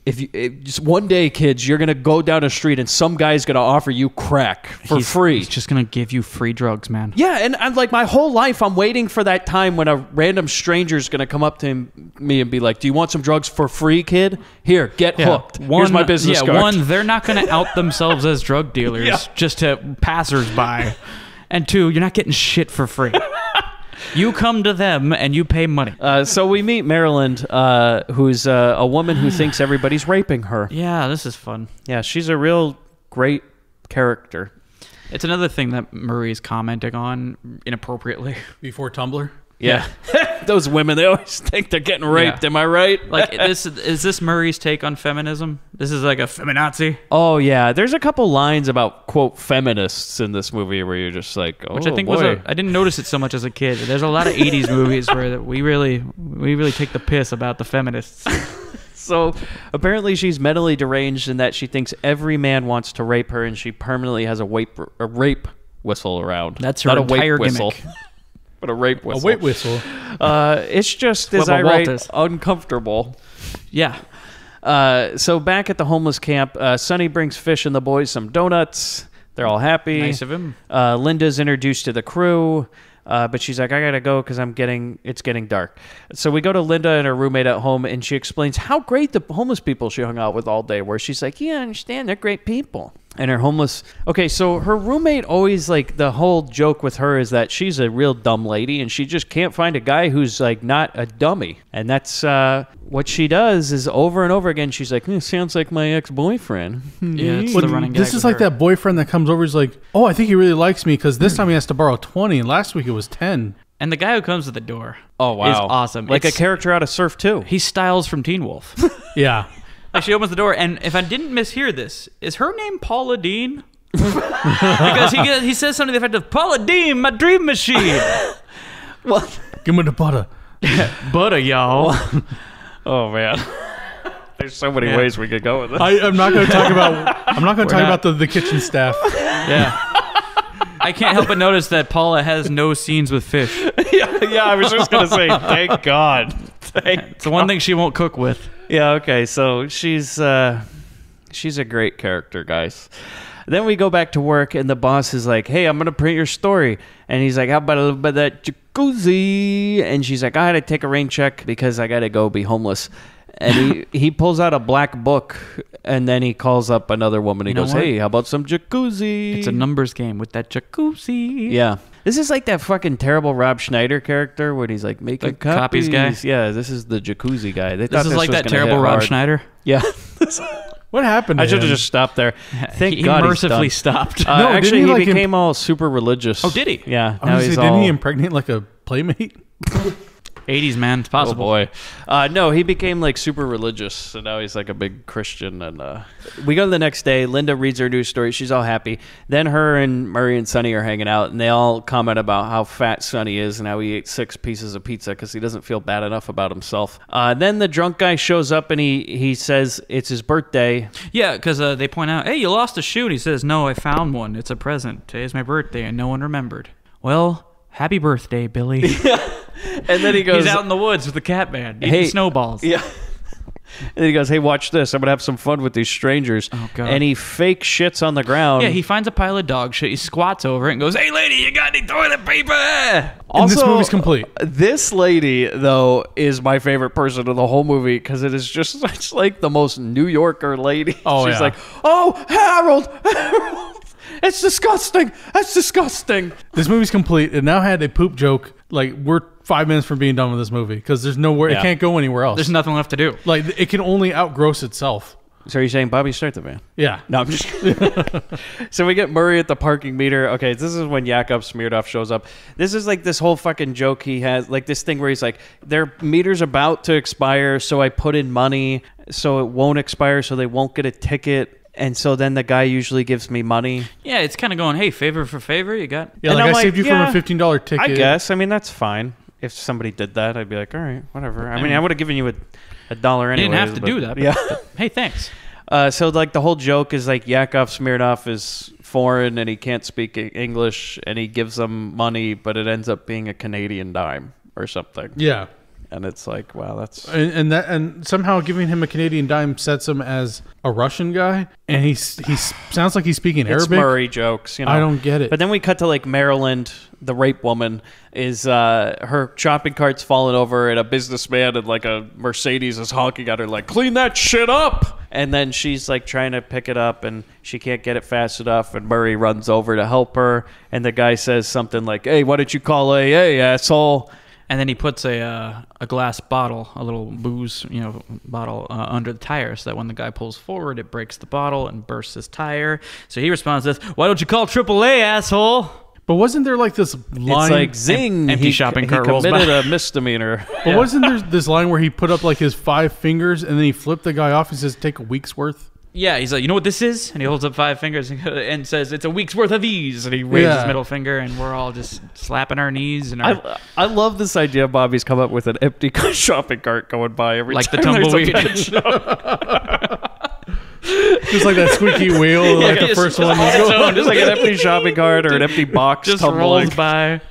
just one day, kids, you're gonna go down a street and some guy's gonna offer you crack for free. He's just gonna give you free drugs, man. Yeah, and I'm like, my whole life, I'm waiting for that time when a random stranger's gonna come up to me and be like, "Do you want some drugs for free, kid? Here, get hooked. Here's my business card." One, they're not gonna out themselves as drug dealers just to passersby, and two, you're not getting shit for free. You come to them and you pay money. So we meet Maryland, who's a woman who thinks everybody's raping her. Yeah, this is fun. Yeah, she's a real great character. It's another thing that Murray's commenting on inappropriately. Before Tumblr? Yeah. Those women, they always think they're getting raped. Yeah. Am I right? Like, is this Murray's take on feminism? This is like a feminazi? Oh, yeah. There's a couple lines about, quote, feminists in this movie where you're just like, oh, which I think boy. I didn't notice it so much as a kid. There's a lot of 80s movies where we really take the piss about the feminists. So apparently she's mentally deranged in that she thinks every man wants to rape her, and she permanently has a rape whistle around. That's her entire whistle. Gimmick. But a rape whistle. A weight whistle. It's just, as I write, uncomfortable. Yeah. So back at the homeless camp, Sonny brings Fish and the boys some donuts. They're all happy. Nice of him. Linda's introduced to the crew, but she's like, I gotta go because it's getting dark. So we go to Linda and her roommate at home, and she explains how great the homeless people she hung out with all day were. She's like, yeah, I understand, they're great people. And her homeless... Okay, so her roommate always, like, the whole joke with her is that she's a real dumb lady, and she just can't find a guy who's, like, not a dummy. And that's what she does is over and over again, she's like, sounds like my ex-boyfriend. Yeah, it's the running gag. This is like that boyfriend that comes over, he's like, oh, I think he really likes me, because this time he has to borrow 20, and last week it was 10. And the guy who comes to the door is awesome. Like a character out of Surf 2. He Styles from Teen Wolf. Yeah. Like, she opens the door, and if I didn't mishear this, is her name Paula Deen? Because he says something to the effect of, Paula Deen, my dream machine. Well, give me the butter. Butter, y'all. Oh, man. There's so many ways we could go with this. I'm not going to talk about the kitchen staff. Yeah. I can't help but notice that Paula has no scenes with Fish. Yeah, I was just going to say, thank God. It's the one thing she won't cook with. Yeah, okay, so she's a great character, guys. Then we go back to work, and the boss is like, hey, I'm going to print your story. And he's like, how about a little bit of that jacuzzi? And she's like, I had to take a rain check because I got to go be homeless. And he pulls out a black book, and then he calls up another woman. He goes, hey, how about some jacuzzi? It's a numbers game with that jacuzzi. Yeah. This is like that fucking terrible Rob Schneider character when he's like making copies guy. Yeah, this is the jacuzzi guy. This is like that terrible Rob Schneider. Yeah. What happened to I should have him? just stopped there. Thank he God mercifully he's done. stopped. No, actually, didn't he he, became all super religious. Oh, did he? Yeah. I was didn't he impregnate like a playmate? 80s, man. It's possible. Oh, boy. No, he became like super religious, so now he's like a big Christian. And we go to the next day. Linda reads her news story. She's all happy. Then her and Murray and Sonny are hanging out, and they all comment about how fat Sonny is and how he ate 6 pieces of pizza because he doesn't feel bad enough about himself. Then the drunk guy shows up, and he says it's his birthday. Yeah, because they point out, hey, you lost a shoe. And he says, no, I found one. It's a present. Today's my birthday, and no one remembered. Well, happy birthday, Billy. And then he goes... He's out in the woods with the cat man eating snowballs. Yeah. And he goes, hey, watch this. I'm going to have some fun with these strangers. Oh, God. And he fake shits on the ground. Yeah, he finds a pile of dog shit. He squats over it and goes, hey, lady, you got any toilet paper? And this movie's complete. This lady, though, is my favorite person of the whole movie because it is just such like the most New Yorker lady. Oh, She's yeah. like, oh, Harold. It's disgusting. That's disgusting. This movie's complete. It now had a poop joke. Like, we're 5 minutes from being done with this movie because there's nowhere, it can't go anywhere else. There's nothing left to do. Like, it can only outgross itself. So are you saying Bobby Start the Van? Yeah. No, I'm just So we get Murray at the parking meter. Okay, this is when Yakov Smirnoff shows up. This is like this whole fucking joke he has, like this thing where he's like, their meter's about to expire, so I put in money so it won't expire, so they won't get a ticket. And so then the guy usually gives me money. Yeah, it's kind of going, hey, favor for favor, you got... Yeah, And like I'm I saved you yeah, from a $15 ticket. I guess. I mean, that's fine. If somebody did that, I'd be like, all right, whatever. I mean, I would have given you a dollar anyway. You didn't have to do that. But, yeah. but, hey, thanks. So, like, the whole joke is, like, Yakov Smirnoff is foreign and he can't speak English and he gives them money, but it ends up being a Canadian dime or something. Yeah. and it's like, wow, that's and somehow giving him a Canadian dime sets him as a Russian guy, and he sounds like he's speaking it's Arabic. Murray jokes. You know? I don't get it. But then we cut to like Maryland. The rape woman is her shopping cart's falling over, and a businessman in like a Mercedes is honking at her like, clean that shit up. And then she's like trying to pick it up, and she can't get it fast enough, and Murray runs over to help her, and the guy says something like, hey, why don't you call AA, asshole? And then he puts a glass bottle, a little booze, bottle under the tire, so that when the guy pulls forward, it breaks the bottle and bursts his tire. So he responds with, "Why don't you call AAA, asshole?" But wasn't there like this line? It's like zing. Empty shopping cart rolls committed by. a misdemeanor. But wasn't there this line where he put up like his 5 fingers and then he flipped the guy off and says, "Take a week's worth"? Yeah, he's like, you know what this is? And he holds up 5 fingers and says, "It's a week's worth of these." And he raises his middle finger, and we're all just slapping our knees. And I love this idea Bobby's come up with an empty shopping cart going by every like time the tumbleweed. there's a pet show. Just like that squeaky wheel, like the first one. Just like an empty shopping cart or an empty box just tumbling. rolls by.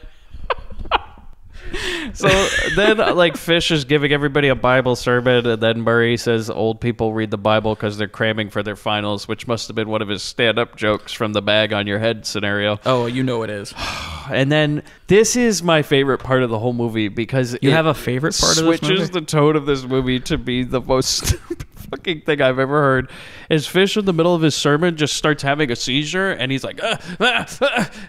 So then, like, Fish is giving everybody a Bible sermon, and then Murray says old people read the Bible because they're cramming for their finals, which must have been one of his stand-up jokes from the bag on your head scenario. Oh, you know it is. And then this is my favorite part of the whole movie because you have a favorite part of this movie? Switches the tone of this movie to be the most stupid fucking thing I've ever heard. Is Fish in the middle of his sermon just starts having a seizure, and he's like,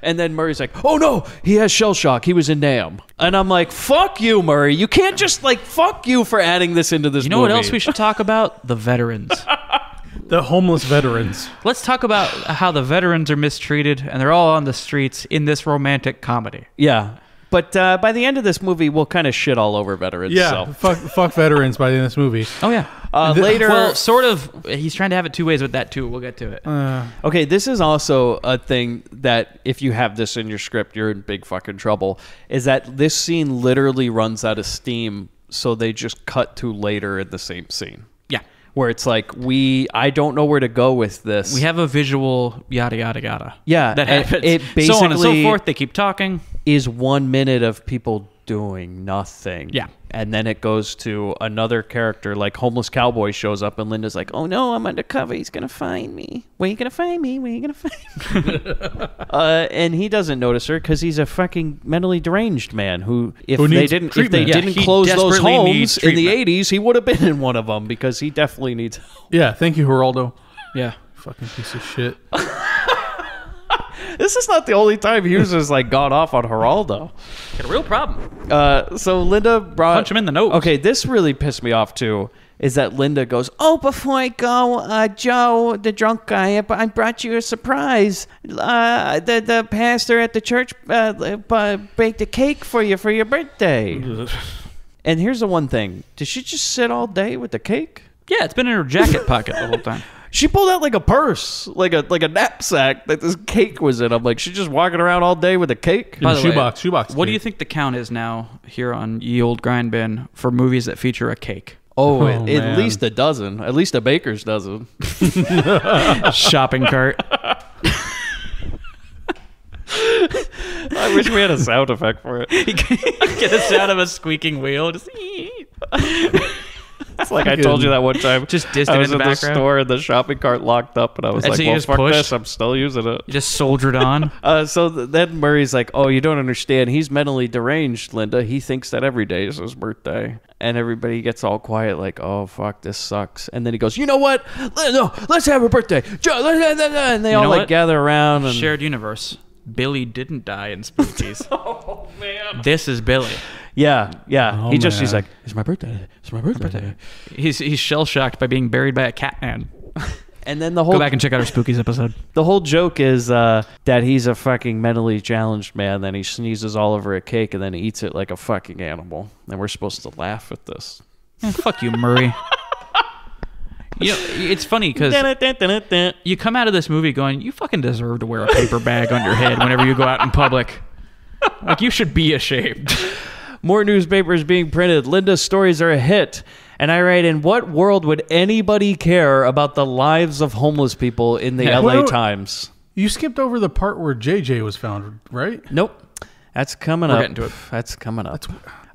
and then Murray's like, oh no, he has shell shock. He was in Nam. And I'm like, fuck you, Murray. You can't just like, fuck you for adding this into this movie. You know what else we should talk about? The veterans. The homeless veterans. Let's talk about how the veterans are mistreated, and they're all on the streets in this romantic comedy. Yeah. But by the end of this movie, we'll kind of shit all over veterans. Yeah, so. fuck veterans by the end of this movie. Oh, yeah. Later... Well, sort of. He's trying to have it 2 ways with that, too. We'll get to it. Okay, this is also a thing that if you have this in your script, you're in big fucking trouble, is that this scene literally runs out of steam, so they just cut to later in the same scene. Yeah. Where it's like, I don't know where to go with this. We have a visual yada, yada, yada. Yeah. That happens. It basically so on and so forth. They keep talking. Is 1 minute of people doing nothing. Yeah. And then it goes to another character, like Homeless Cowboy shows up, and Linda's like, oh no, I'm undercover. He's going to find me. Where you going to find me? Where you going to find me? And he doesn't notice her because he's a fucking mentally deranged man who they didn't close those homes in the 80s, he would have been in one of them because he definitely needs help. Yeah, thank you, Geraldo. Yeah. Fucking piece of shit. This is not the only time Hughes has like gone off on Geraldo. Got a real problem. So Linda brought... Punch him in the nose. Okay, this really pissed me off too, is that Linda goes, oh, before I go, Joe, the drunk guy, I brought you a surprise. The pastor at the church baked a cake for you for your birthday. And here's the one thing. Did she just sit all day with the cake? Yeah, it's been in her jacket pocket the whole time. She pulled out like a purse, like a knapsack that this cake was in. I'm like, she's just walking around all day with a cake? By the way, shoebox. What do you think the count is now here on Ye Old Grindbin for movies that feature a cake? Oh, at least a dozen. At least a baker's dozen. Shopping cart. I wish we had a sound effect for it. Get a sound of a squeaking wheel. Just It's like I told you that one time. Just distant I was in the in background. the store and the shopping cart locked up, and I was And like, so you well, just fuck pushed? this. I'm still using it. You just soldiered on. So then Murray's like, oh, you don't understand. He's mentally deranged, Linda. He thinks that every day is his birthday. And everybody gets all quiet like, oh, fuck, this sucks. And then he goes, you know what? No, let's have a birthday. And they all like gather around. And Shared universe. Billy didn't die in Spookies. Oh, man. This is Billy. Yeah. Oh, He's like, it's my birthday. It's my birthday. He's shell shocked by being buried by a cat man. And then the whole Go back and check out our Spookies episode. The whole joke is that he's a fucking mentally challenged man. Then he sneezes all over a cake and then eats it like a fucking animal. And we're supposed to laugh at this. Fuck you, Murray. You know, it's funny because you come out of this movie going, you fucking deserve to wear a paper bag on your head whenever you go out in public. Like, you should be ashamed. More newspapers being printed. Linda's stories are a hit. And I write, in what world would anybody care about the lives of homeless people in the LA Times? You skipped over the part where JJ was found, right? Nope. That's coming up. We're getting to it. That's coming up.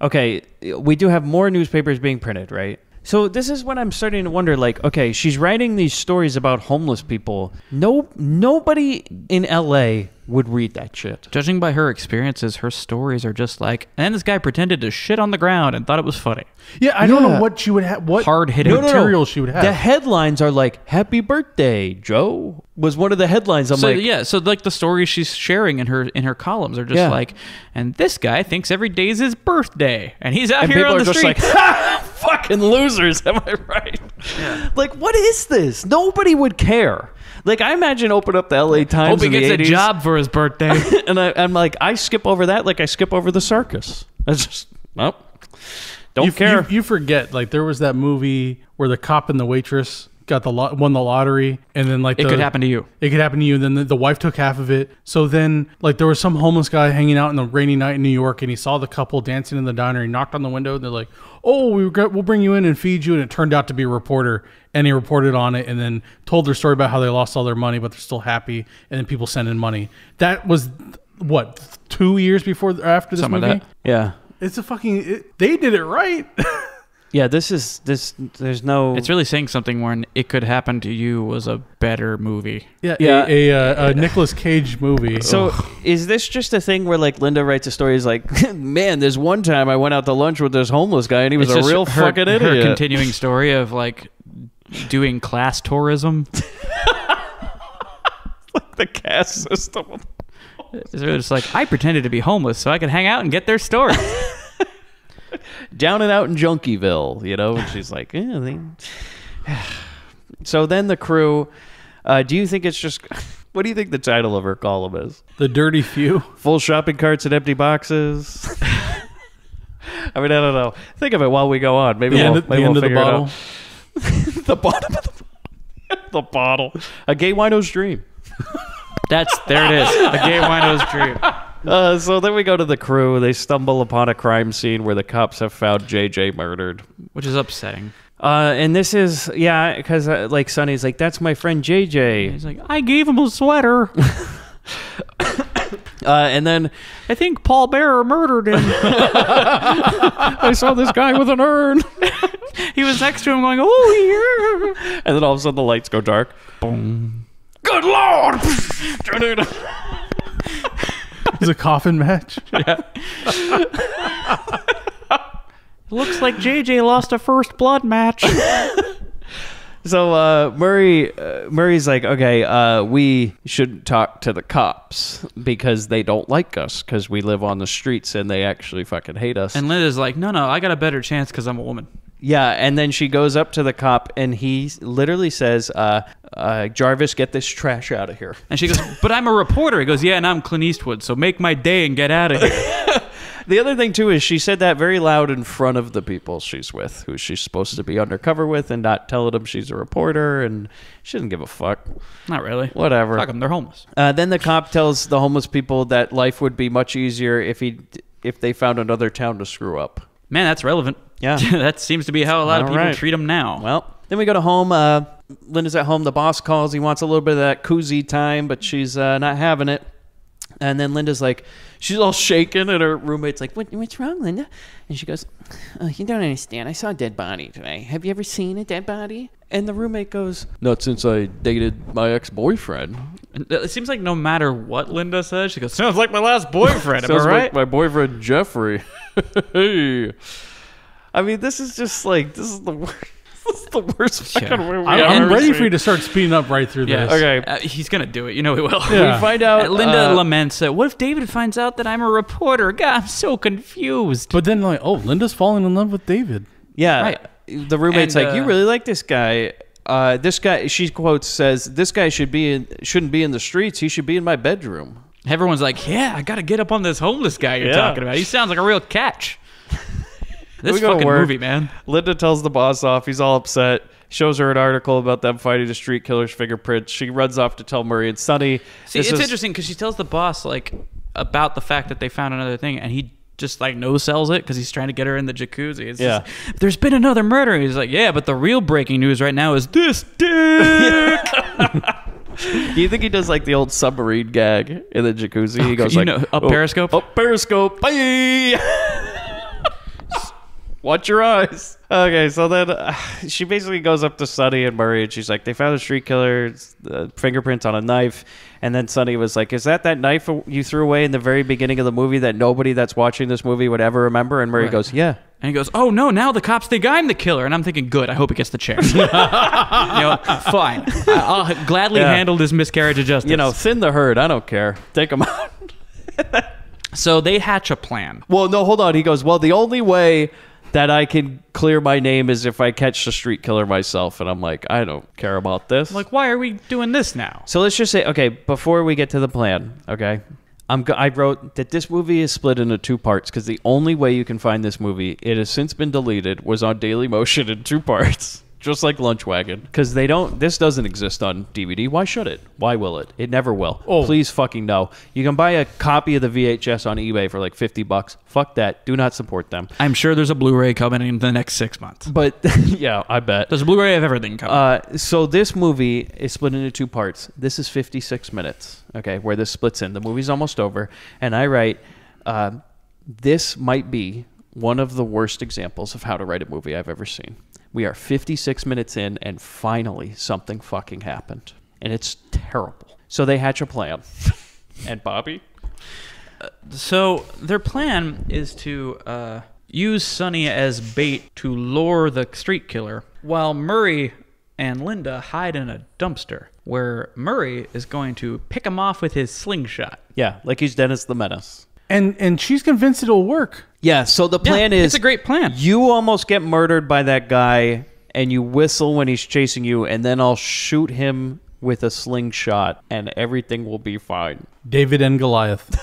okay, we do have more newspapers being printed, right? So this is when I'm starting to wonder, like, okay, she's writing these stories about homeless people. Nobody in LA would read that shit. Judging by her experiences, her stories are just like, and this guy pretended to shit on the ground and thought it was funny. Yeah, I don't know what she would have. What hard-hitting material she would have. The headlines are like, "Happy birthday, Joe," was one of the headlines. I'm like, yeah, so like the stories she's sharing in her columns are just like, and this guy thinks every day's his birthday, and he's out and here people on are the just street. like, ha, fucking losers, am I right? Yeah. Like, what is this? Nobody would care. Like, I imagine open up the LA Times. Hope he gets in the 80s, a job for his birthday. and I'm like, I skip over that like I skip over the circus. That's just, well, don't care. You forget, like, there was that movie where the cop and the waitress won the lottery, and then like it could happen to you. It could happen to you, and then the wife took half of it. So then, like, there was some homeless guy hanging out in the rainy night in New York, and he saw the couple dancing in the diner. He knocked on the window, and they're like, "Oh, we'll bring you in and feed you." And it turned out to be a reporter, and he reported on it, and then told their story about how they lost all their money, but they're still happy. And then people sent in money. That was what, 2 years before or after this Something movie? like that. Yeah. It's a fucking. They did it right. Yeah, this. There's no. It's really saying something when It Could Happen to You was a better movie. Yeah, Yeah. a Nicolas Cage movie. So is this just a thing where like Linda writes a story? Is like, man, there's one time I went out to lunch with this homeless guy and he was It's a just real fucking idiot. Her continuing story of like doing class tourism. Like the caste system. It's really just like, I pretended to be homeless so I could hang out and get their stories. Down and out in Junkieville, you know. And she's like, So then the crew. Do you think it's just? What do you think the title of her column is? The Dirty Few. Full shopping carts and empty boxes. I mean, I don't know. Think of it while we go on. Maybe we'll figure it out. The bottom of the bottle. A gay wino's dream. There it is. A gay wino's dream. So then we go to the crew. They stumble upon a crime scene where the cops have found JJ murdered. Which is upsetting. And this is, because like Sonny's like, that's my friend JJ. He's like, I gave him a sweater. And then I think Paul Bearer murdered him. I saw this guy with an urn. He was next to him going, oh, yeah. And then all of a sudden the lights go dark. Boom. Good Lord. It's a coffin match. Yeah. Looks like JJ lost a first blood match. So Murray's like, okay, we should talk to the cops because they don't like us because we live on the streets and they actually fucking hate us. And Linda's like, no, I got a better chance because I'm a woman. Yeah, and then she goes up to the cop and he literally says, Jarvis, get this trash out of here. And she goes, but I'm a reporter. He goes, yeah, and I'm Clint Eastwood, so make my day and get out of here. The other thing, too, is she said that very loud in front of the people she's with, who she's supposed to be undercover with, and not telling them she's a reporter, and she doesn't give a fuck. Not really. Whatever. Fuck them, they're homeless. Then the cop tells the homeless people that life would be much easier if they found another town to screw up. Man, that's relevant. Yeah. That seems to be how a lot of people treat them now. Well, then we go to home. Linda's at home. The boss calls. He wants a little bit of that koozie time, but she's not having it. And then Linda's like, she's all shaken, and her roommate's like, what's wrong, Linda? And she goes, oh, you don't understand. I saw a dead body today. Have you ever seen a dead body? And the roommate goes, not since I dated my ex-boyfriend. And it seems like no matter what Linda says, she goes, sounds like my last boyfriend. Am I Sounds right? like my boyfriend, Jeffrey. Hey. I mean, this is just like, this is the worst. This is the worst fucking movie I'm ready for you to start speeding up right through this. Okay. He's going to do it. You know he will. Yeah. We find out. Linda laments, what if David finds out that I'm a reporter? God, I'm so confused. But then, like, oh, Linda's falling in love with David. Yeah. Right. The roommate's And, like, you really like this guy. This guy, she quotes, says, this guy shouldn't be in the streets. He should be in my bedroom. Everyone's like, yeah, I got to get up on this homeless guy you're talking about. He sounds like a real catch. This fucking movie, man. Linda tells the boss off. He's all upset. Shows her an article about them finding a street killer's fingerprints. She runs off to tell Murray and Sonny. See, it's interesting because she tells the boss like about the fact that they found another thing, and he just like no sells it because he's trying to get her in the jacuzzi. It's just, there's been another murder. And he's like, yeah, but the real breaking news right now is this dick. Do you think he does like the old submarine gag in the jacuzzi? He goes like, Periscope? Up Periscope. Bye. Watch your eyes. Okay, so then she basically goes up to Sonny and Murray, and she's like, they found a street killer's fingerprints on a knife. And then Sonny was like, is that knife you threw away in the very beginning of the movie that nobody that's watching this movie would ever remember? And Murray goes, yeah. And he goes, oh, no, now the cops think I'm the killer. And I'm thinking, good, I hope he gets the chair. Fine. I'll gladly handle this miscarriage of justice. Thin the herd. I don't care. Take him out. So they hatch a plan. Well, no, hold on. He goes, well, the only way that I can clear my name is if I catch the street killer myself. And I'm like, I don't care about this. Like, why are we doing this now? So let's just say, okay, before we get to the plan, okay, I wrote that this movie is split into 2 parts because the only way you can find this movie, it has since been deleted, was on Dailymotion in 2 parts. Just like Lunch Wagon. Because this doesn't exist on DVD. Why should it? Why will it? It never will. Oh. Please fucking no. You can buy a copy of the VHS on eBay for like $50. Fuck that. Do not support them. I'm sure there's a Blu-ray coming in the next 6 months. But, yeah, I bet. There's a Blu-ray of everything coming. So this movie is split into 2 parts. This is 56 minutes, okay, where this splits in. The movie's almost over. And I write, this might be one of the worst examples of how to write a movie I've ever seen. We are 56 minutes in, and finally something fucking happened. And it's terrible. So they hatch a plan. And Bobby? So their plan is to use Sonny as bait to lure the street killer, while Murray and Linda hide in a dumpster, where Murray is going to pick him off with his slingshot. Yeah, like he's Dennis the Menace. And she's convinced it'll work. Yeah, so the plan is... It's a great plan. You almost get murdered by that guy, and you whistle when he's chasing you, and then I'll shoot him with a slingshot, and everything will be fine. David and Goliath.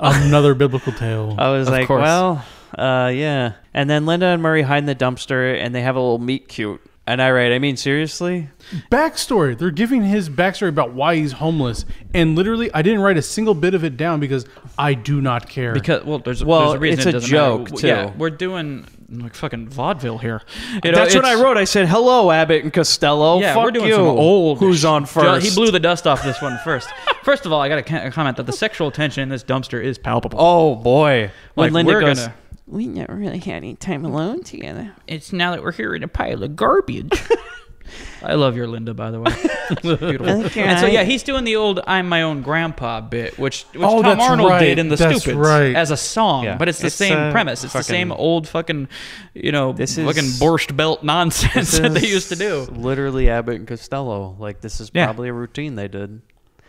Another biblical tale. I was like, course. well, yeah. And then Linda and Murray hide in the dumpster, and they have a little meet cute. And I mean, seriously? Backstory. They're giving his backstory about why he's homeless. And literally, I didn't write a single bit of it down because I do not care. Because, there's a reason it's it a doesn't joke, matter. too. Yeah, we're doing like fucking vaudeville here. That's what I wrote. I said, hello, Abbott and Costello. Yeah, Fuck we're doing you. some old... Who's on first? He blew the dust off this one first. First of all, I got to comment that the sexual tension in this dumpster is palpable. Oh, boy. When Like, Linda goes... We never really had any time alone together. It's now that we're here in a pile of garbage. I love your Linda, by the way. It's beautiful. Okay. And so, yeah, he's doing the old "I'm my own grandpa" bit, which Oh, Tom that's Arnold right. did in The That's Stupids right. as a song. Yeah. But it's the It's, same premise. It's the fucking- same old fucking, This is- fucking borscht belt nonsense that they used to do. Literally Abbott and Costello. Like, this is Yeah. probably a routine they did.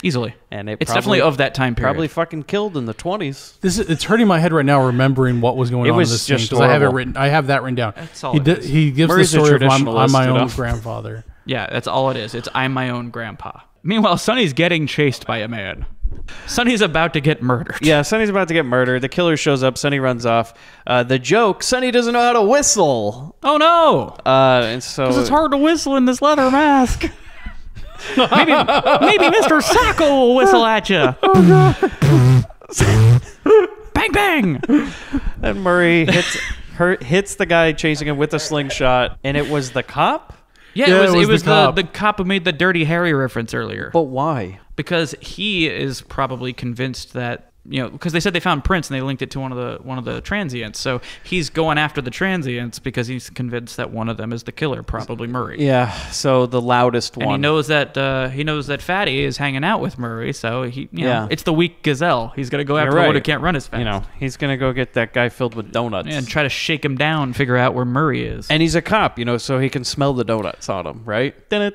Easily. And It's definitely of that time period. Probably fucking killed in the 20s. It's hurting my head right now remembering what was going It on was in this scene, just 'cause I have it horrible. written. I have that written down. That's all He, it is. he gives Murray's the a story of I'm my traditionalist, own you know? grandfather. Yeah, that's all it is. It's "I'm my own grandpa." Meanwhile, Sonny's getting chased by a man. Sonny's about to get murdered. Yeah, Sonny's about to get murdered. The killer shows up. Sonny runs off. The joke, Sonny doesn't know how to whistle. Oh, no. And so... Because it's hard to whistle in this leather mask. maybe Mr. Sacco will whistle at you. Oh, God. Bang, bang. And Murray hits the guy chasing him with a slingshot, and it was the cop? Yeah, Yeah, it was the cop. the cop who made the Dirty Harry reference earlier. But why? Because he is probably convinced that, because they said they found prints and they linked it to one of the transients. So he's going after the transients because he's convinced that one of them is the killer, probably Murray. Yeah, so the loudest And one. he knows that Fatty is hanging out with Murray, so he Yeah. it's the weak gazelle. He's gonna go after You're the one right. who can't run as fast. He's going to go get that guy filled with donuts. And try to shake him down, figure out where Murray is. And he's a cop, so he can smell the donuts on him, right? I'm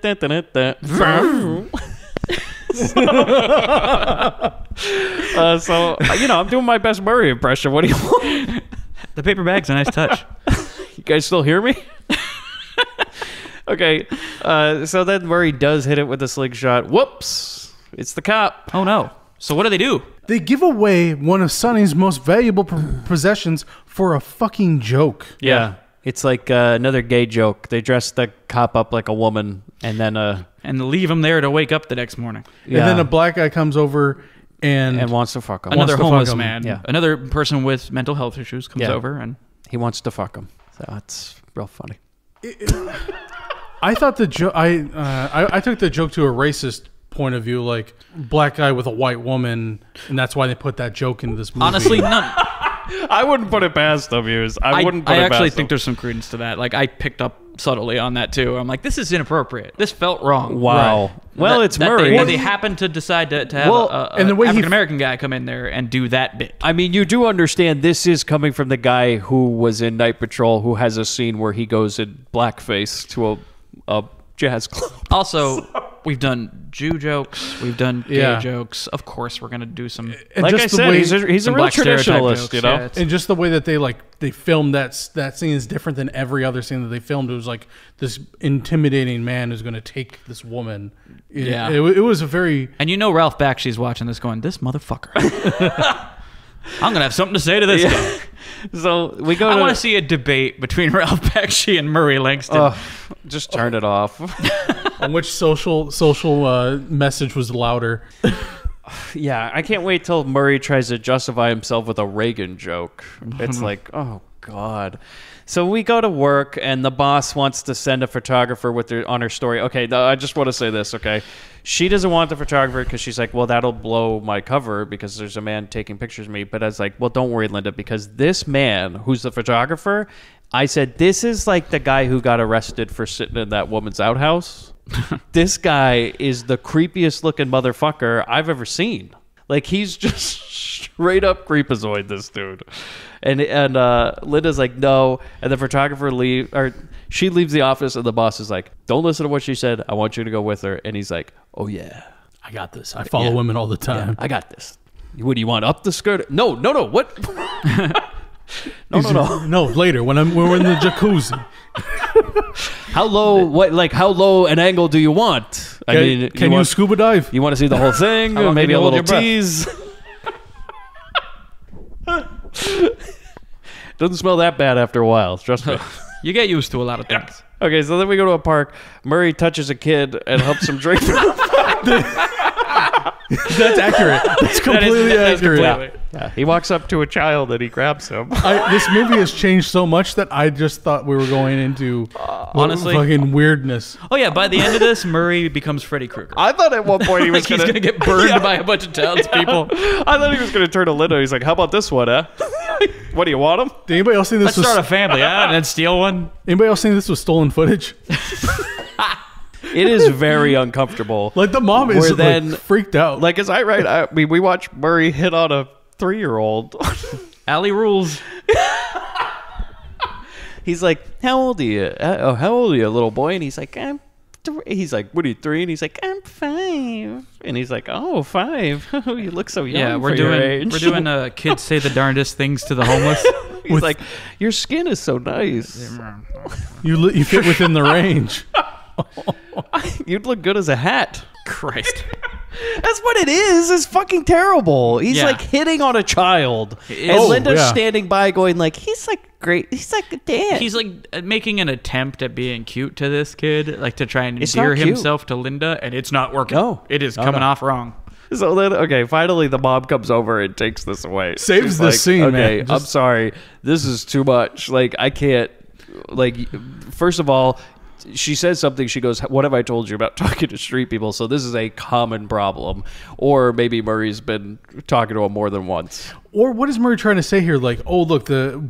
doing my best Murray impression. What do you want? The paper bag's a nice touch. You guys still hear me? Okay, so then Murray does hit it with a slingshot. Whoops! It's the cop. Oh no. So what do? They give away one of Sonny's most valuable possessions for a fucking joke. Yeah. It's like another gay joke. They dress the cop up like a woman, and then And leave him there to wake up the next morning. And then a black guy comes over and wants to fuck him. Another to fuck homeless him. man. Yeah. Another person with mental health issues comes Yeah. over and He wants to fuck him. So it's real funny. I thought the joke. I took the joke to a racist point of view, like black guy with a white woman, and that's why they put that joke into this movie. honestly I wouldn't put it past them, Hughes. I wouldn't put it I past actually them. think there's some credence to that. Like, I picked up subtly on that too. I'm like, this is inappropriate. This felt wrong. Wow. Right. Well, it's Murray. They happened to decide to have and the way African American guy come in there and do that bit. I mean, you do understand this is coming from the guy who was in Night Patrol, who has a scene where he goes in blackface to a jazz club. Also, we've done Jew jokes. We've done gay jokes. Of course, we're going to do some... And Like just I the said, way- he's a some real black stereotype traditionalist, jokes. you know? Yeah, it's- And just the way that they filmed that scene is different than every other scene that they filmed. It was like this intimidating man who's going to take this woman. Yeah. It was a very... And you know Ralph Bakshi's watching this going, this motherfucker. I'm going to have something to say to this guy. So we go I to... want to see a debate between Ralph Bakshi and Murray Langston. just turn it off. on which social message was louder. Yeah, I can't wait till Murray tries to justify himself with a Reagan joke. It's like, oh, God. So we go to work, and the boss wants to send a photographer on her story. Okay, I just want to say this, okay? She doesn't want the photographer because she's like, well, that'll blow my cover because there's a man taking pictures of me. But I was like, well, don't worry, Linda, because this man who's the photographer, I said, this is like the guy who got arrested for sitting in that woman's outhouse. This guy is the creepiest looking motherfucker I've ever seen. Like, he's just straight up creepazoid, this dude. And Linda's like, no. And the photographer she leaves the office, and the boss is like, don't listen to what she said. I want you to go with her. And he's like, oh, yeah. I got this. I follow women all the time. Yeah, I got this. What do you want, up the skirt? No. What? No. No, later when we're in the jacuzzi. How low? How low an angle do you want? Can you scuba dive? You want to see the whole thing? How long Maybe can a you hold little your breath? tease. Doesn't smell that bad after a while. Trust me. You get used to a lot of things. Okay, so then we go to a park. Murray touches a kid and helps him drink. That's accurate. That's completely accurate. Yeah, he walks up to a child and he grabs him. This movie has changed so much that I just thought we were going into honestly, fucking weirdness. Oh yeah, by the end of this, Murray becomes Freddy Krueger. I thought at one point he was He's gonna get burned by a bunch of townspeople. I thought he was gonna turn to Linda. He's like, "How about this one, huh? What do you want him?" Did anybody else think this Let's start a family, and then steal one. Anybody else think this was stolen footage? It is very uncomfortable. Like the mom is then freaked out. Like, is I right? I mean, we watched Murray hit on a 3-year-old. Allie rules. He's like, "How old are you? How old are you, little boy?" And he's like, "I'm." He's like, "What are you, 3?" And he's like, "I'm 5." And he's like, "Oh, 5. You look so young." Yeah, we're for your age." doing kids say the darndest things to the homeless. He's like, "Your skin is so nice. You fit within the range. You'd look good as a hat." Christ. That's what it is. It's fucking terrible. He's like hitting on a child. And Linda's standing by going like, he's like great. He's like a dad. He's like making an attempt at being cute to this kid, like to try and endear himself to Linda, and it's not working. No. It is coming off wrong. So then, okay, finally the mom comes over and takes this away. Saves She's the like, scene, okay, man. I'm sorry. This is too much. Like, I can't, like, first of all, she says something. She goes, "What have I told you about talking to street people?" So this is a common problem. Or maybe Murray's been talking to him more than once. Or what is Murray trying to say here? Like, oh, look,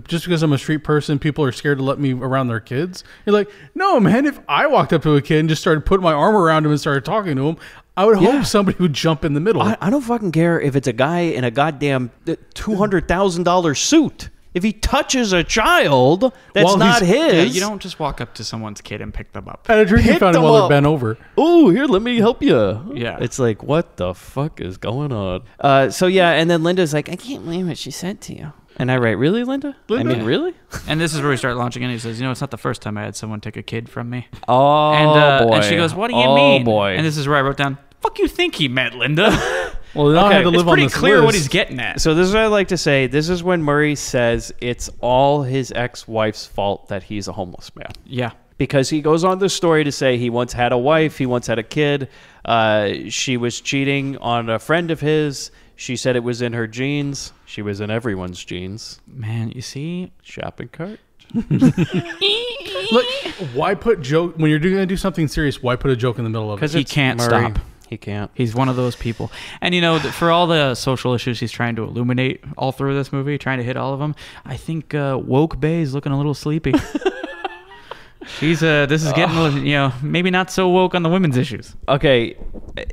just because I'm a street person, people are scared to let me around their kids. You're like, no, man, if I walked up to a kid and just started putting my arm around him and started talking to him, I would hope somebody would jump in the middle. I don't fucking care if it's a guy in a goddamn $200,000 suit. If he touches a child that's not his. Yeah, you don't just walk up to someone's kid and pick them up. At a drinking fountain while they're bent over. Oh, here, let me help you. Yeah. It's like, what the fuck is going on? So, yeah, and then Linda's like, I can't believe what she said to you. and I write, really, Linda? I mean, really? And this is where we start launching in. He says, it's not the first time I had someone take a kid from me. Oh, boy. And she goes, what do you mean? Oh, boy. And this is where I wrote down, fuck you think he meant, Linda? Well, now I had to live it's on pretty this clear list. what he's getting at. So this is what I like to say. This is when Murray says it's all his ex-wife's fault that he's a homeless man. Yeah. Because he goes on this story to say he once had a wife, he once had a kid. She was cheating on a friend of his. She said it was in her jeans. She was in everyone's jeans. Man, you see? Shopping cart. Look, why put joke when you're going to do something serious? Why put a joke in the middle of it? Because He can't stop. He can't. He's one of those people. And, you know, for all the social issues he's trying to illuminate all through this movie, trying to hit all of them, I think Woke Bay is looking a little sleepy. This is getting, you know, maybe not so woke on the women's issues. Okay,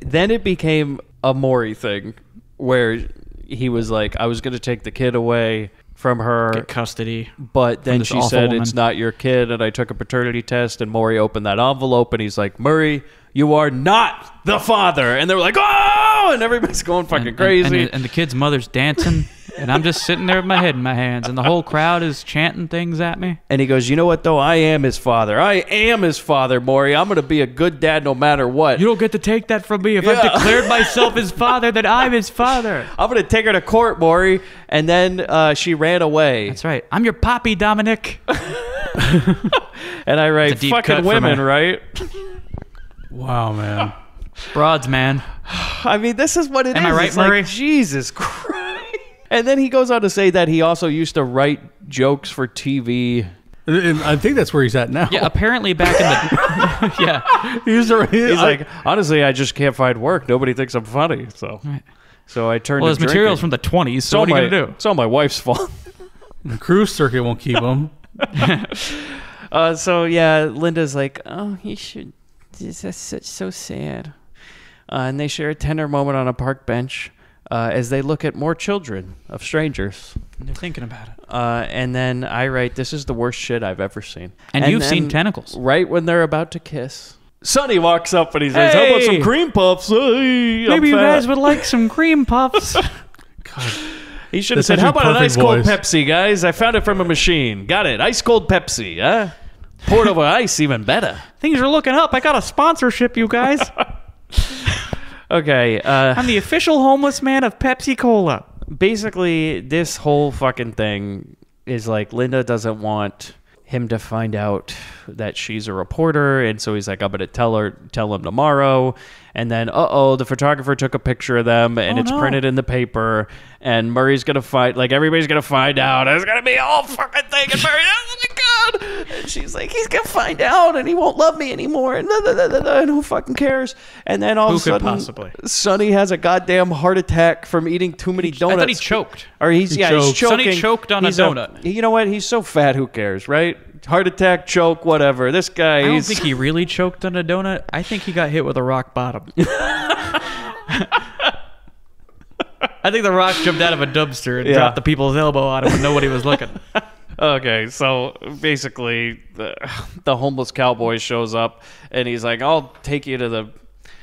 then it became a Maury thing where he was like, I was going to take the kid away from her. Get custody. But then she said, it's not your kid, and I took a paternity test, and Maury opened that envelope, and he's like, Murray, you are not the father. And they were like, oh! And everybody's going fucking crazy. And the kid's mother's dancing, and I'm just sitting there with my head in my hands, and the whole crowd is chanting things at me. And he goes, you know what, though? I am his father. I am his father, Maury. I'm going to be a good dad no matter what. You don't get to take that from me. If I've declared myself his father, then I'm his father. I'm going to take her to court, Maury. And then she ran away. That's right. I'm your poppy, Dominic. And I write, fucking women, right? Wow, man. Broads, man. I mean, this is what it is. Am I right, it's Murray? Like, Jesus Christ. And then he goes on to say that he also used to write jokes for TV. And I think that's where he's at now. Yeah, apparently back in the... yeah. He's like, honestly, I just can't find work. Nobody thinks I'm funny. So I turned to his material's from the 20s, so what are you going to do? It's all my wife's fault. The cruise circuit won't keep him. So, yeah, Linda's like, Oh, you should. That's so sad. And they share a tender moment on a park bench as they look at more children of strangers. And they're thinking about it. And then I write, this is the worst shit I've ever seen. And you've seen tentacles. Right when they're about to kiss, Sonny walks up and he says, how about some cream puffs? Hey, maybe you guys would like some cream puffs. God. He should have said, how about an ice cold Pepsi, guys? I found it from a machine. Got it. Ice cold Pepsi, huh? Poured over ice, even better. Things are looking up. I got a sponsorship, you guys. Okay. I'm the official homeless man of Pepsi Cola. Basically, this whole fucking thing is like Linda doesn't want him to find out that she's a reporter, and so he's like, I'm gonna tell him tomorrow. And then the photographer took a picture of them, and it's printed in the paper, and Murray's gonna find, like, everybody's gonna find out. It's gonna be a whole fucking thing, and Murray, oh my god. And she's like, he's gonna find out, and he won't love me anymore, and who fucking cares? And then all of a sudden, Sonny has a goddamn heart attack from eating too many donuts. I thought he choked. Or he's choking. Sonny choked on a donut. You know what? He's so fat, who cares, right? Heart attack, choke, whatever. This guy, I don't think he really choked on a donut. I think he got hit with a rock bottom. I think the rock jumped out of a dumpster and dropped the people's elbow on him when nobody was looking. Okay, so basically, the homeless cowboy shows up, and he's like, I'll take you to the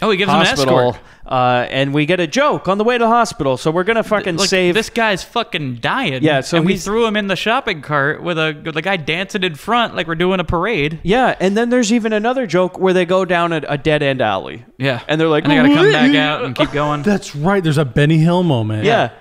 he gives hospital, him an escort. And we get a joke on the way to the hospital, so we're going to fucking save... This guy's fucking dying. Yeah, so we threw him in the shopping cart with the guy dancing in front like we're doing a parade. Yeah, and then there's even another joke where they go down a dead-end alley. Yeah. And they're like... And they got to come back out and keep going. That's right. There's a Benny Hill moment. Yeah.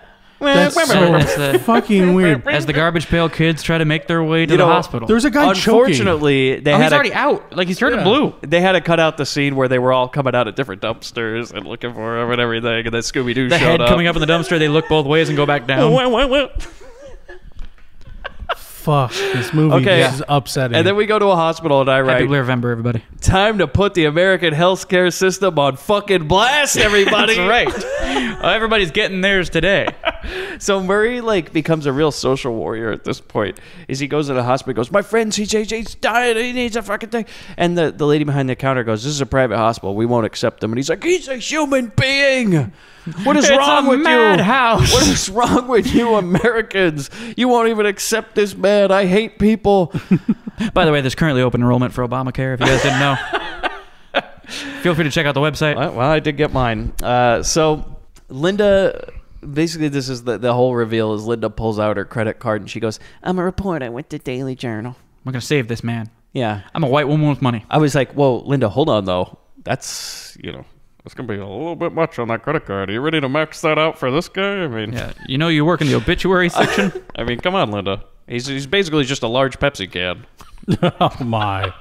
That's so fucking weird. As the garbage pail kids try to make their way to the hospital. There's a guy choking. Unfortunately, he's already out. Like, he's turning blue. They had to cut out the scene where they were all coming out of different dumpsters and looking for him and everything, and then Scooby-Doo showed up. The head coming up in the dumpster, they look both ways and go back down. Fuck, this movie is upsetting. And then we go to a hospital, and I write... Happy Blairvember, everybody. Time to put the American healthcare system on fucking blast, everybody. That's right. Everybody's getting theirs today. So Murray, like, becomes a real social warrior at this point. Is he goes to the hospital, goes, my friend CJ's dying, he needs a fucking thing. And the lady behind the counter goes, this is a private hospital, we won't accept him. And he's like, he's a human being. What is wrong with madhouse. you? What is wrong with you Americans? You won't even accept this man. I hate people. By the way, there's currently open enrollment for Obamacare, if you guys didn't know. Feel free to check out the website. Well, I did get mine. So Linda... Basically, this is the whole reveal is Linda pulls out her credit card and she goes, I'm a reporter. I went to Daily Journal. I'm going to save this man. Yeah. I'm a white woman with money. I was like, whoa, Linda, hold on, though. That's, it's going to be a little bit much on that credit card. Are you ready to max that out for this guy? I mean... Yeah, you work in the obituary section? I mean, come on, Linda. He's basically just a large Pepsi can. Oh, my.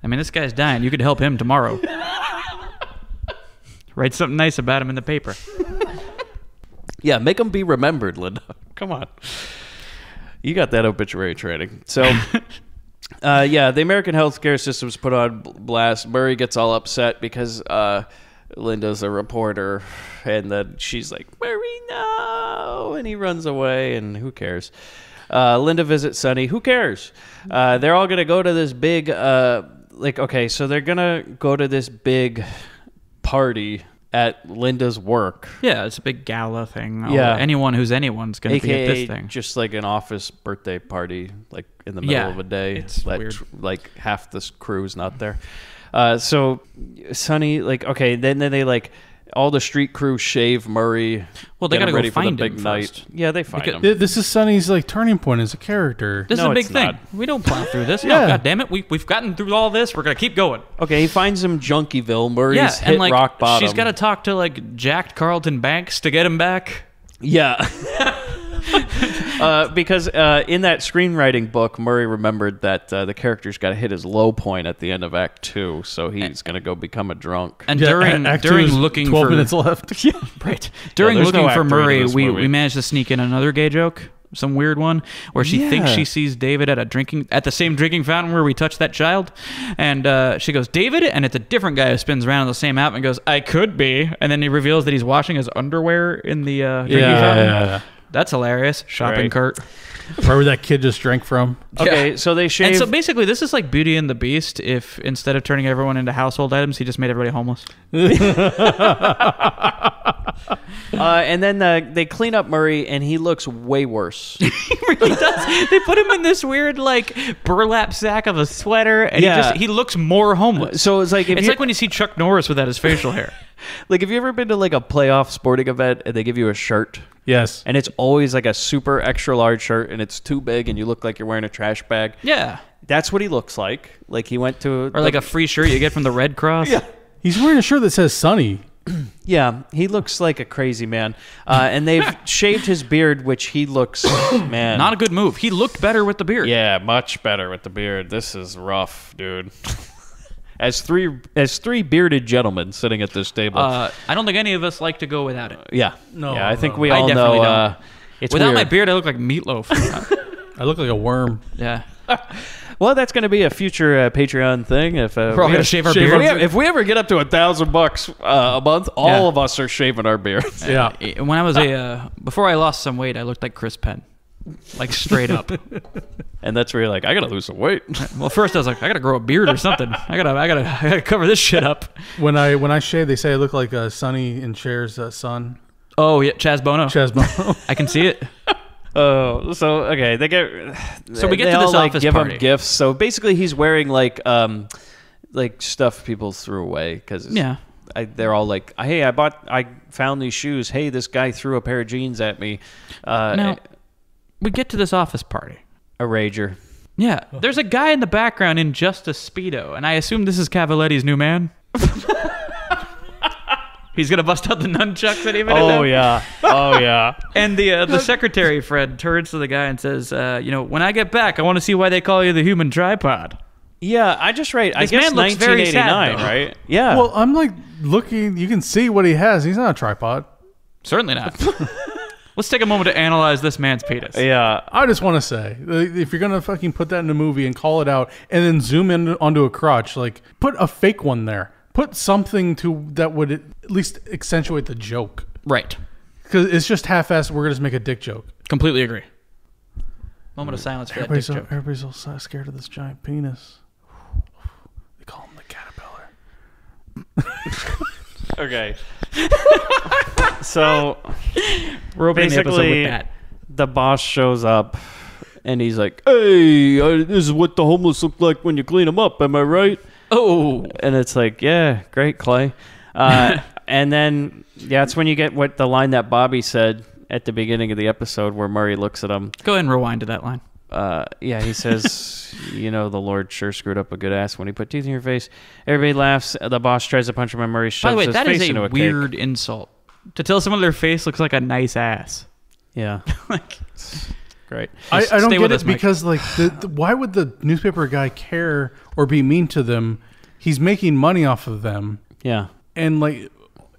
I mean, this guy's dying. You could help him tomorrow. Write something nice about him in the paper. Yeah, make him be remembered, Linda. Come on. You got that obituary training. So, the American healthcare system's put on blast. Murray gets all upset because Linda's a reporter, and then she's like, Murray, no, and he runs away, and who cares? Linda visits Sonny. Who cares? They're all gonna go to this big, so they're gonna go to this big party at Linda's work. Yeah, it's a big gala thing. Yeah. Anyone who's anyone's going to be at this thing. Just like an office birthday party, like in the middle of a day. It's weird. Like half the crew's not there. So Sonny, then they all the street crew shave Murray. Well, they got to go ready for the find big him night. first. Yeah, they find him. This is Sonny's turning point as a character. This is a big thing. Not. We don't plow through this. Yeah. No, God damn it. We've gotten through all this. We're going to keep going. Okay, he finds him Junkieville. Murray's hit rock bottom. She's got to talk to jacked Carlton Banks to get him back. Yeah. Because in that screenwriting book, Murray remembered that the character's got to hit his low point at the end of Act 2, so he's going to go become a drunk. And during looking 12 for minutes left. Yeah, right. During there's no looking Act for 3 to Murray, this we movie. managed to sneak in another gay joke, some weird one, where she thinks she sees David at the same drinking fountain where we touched that child, and she goes, David, and it's a different guy who spins around on the same outfit and goes, I could be, and then he reveals that he's washing his underwear in the drinking fountain. Yeah. That's hilarious. Shopping Right. cart. Where that kid just drank from. Okay, so they shave. And so basically, this is like Beauty and the Beast if instead of turning everyone into household items, he just made everybody homeless. And then they clean up Murray, and he looks way worse. He really does. They put him in this weird burlap sack of a sweater, and he looks more homeless. So it's like It's like when you see Chuck Norris without his facial hair. Like, have you ever been to a playoff sporting event and they give you a shirt? Yes. And it's always a super extra large shirt, and it's too big, and you look like you're wearing a trash bag. Yeah. That's what he looks like. Like he went to Or a free shirt you get from the Red Cross. Yeah. He's wearing a shirt that says Sonny. Yeah, he looks like a crazy man. And they've shaved his beard, which he looks, man. Not a good move. He looked better with the beard. Yeah, much better with the beard. This is rough, dude. As three bearded gentlemen sitting at this table. I don't think any of us like to go without it. Yeah. No, Yeah, I think we I all definitely know. don't. It's Without weird. my beard, I look like Meatloaf. I look like a worm. Yeah. Well, that's going to be a future Patreon thing. If We're all going to shave our beards. If we ever get up to $1,000 a month, all of us are shaving our beards. Yeah. When I was before I lost some weight, I looked like Chris Penn. Straight up. And that's where you're like, I got to lose some weight. Well, first I was like, I got to grow a beard or something. I gotta cover this shit up. When I shave, they say I look like Sonny and Cher's son. Oh, yeah, Chaz Bono. Chaz Bono. I can see it. Oh, so okay, they get. So we get they to this all, office give party. him gifts. So basically, he's wearing stuff people threw away because they're all like, hey, I found these shoes. Hey, this guy threw a pair of jeans at me. Now, we get to this office party. A rager. Yeah, there's a guy in the background in just a Speedo, and I assume this is Cavaletti's new man. He's gonna bust out the nunchucks that he made. Oh yeah. And the secretary Fred turns to the guy and says, when I get back, I want to see why they call you the human tripod. Yeah, I just write. I This guess man looks very 1989, sad, though. right? Yeah. Well, I'm looking. You can see what he has. He's not a tripod. Certainly not. Let's take a moment to analyze this man's penis. yeah. I just want to say, if you're gonna fucking put that in a movie and call it out, and then zoom in onto a crotch, put a fake one there. Put something that would at least accentuate the joke. Right. Because it's just half-assed. We're gonna just make a dick joke. Completely agree. Moment of silence for that dick joke. Everybody's all scared of this giant penis. They call him the caterpillar. Okay. So We're opening the episode basically, with that. the boss shows up, and he's like, "Hey, this is what the homeless look like when you clean them up. Am I right?" Oh. And it's like, "Yeah, great, Clay." And then that's when you get what the line that Bobby said at the beginning of the episode, where Murray looks at him. Go ahead and rewind to that line. He says, the Lord sure screwed up a good ass when he put teeth in your face. Everybody laughs. The boss tries to punch him, and Murray By shoves the way, his that face is into a a weird cake. insult. To tell someone their face looks like a nice ass. Yeah. Like, Great. I don't stay get with it us, Mike. because why would the newspaper guy care or be mean to them? He's making money off of them, Yeah. and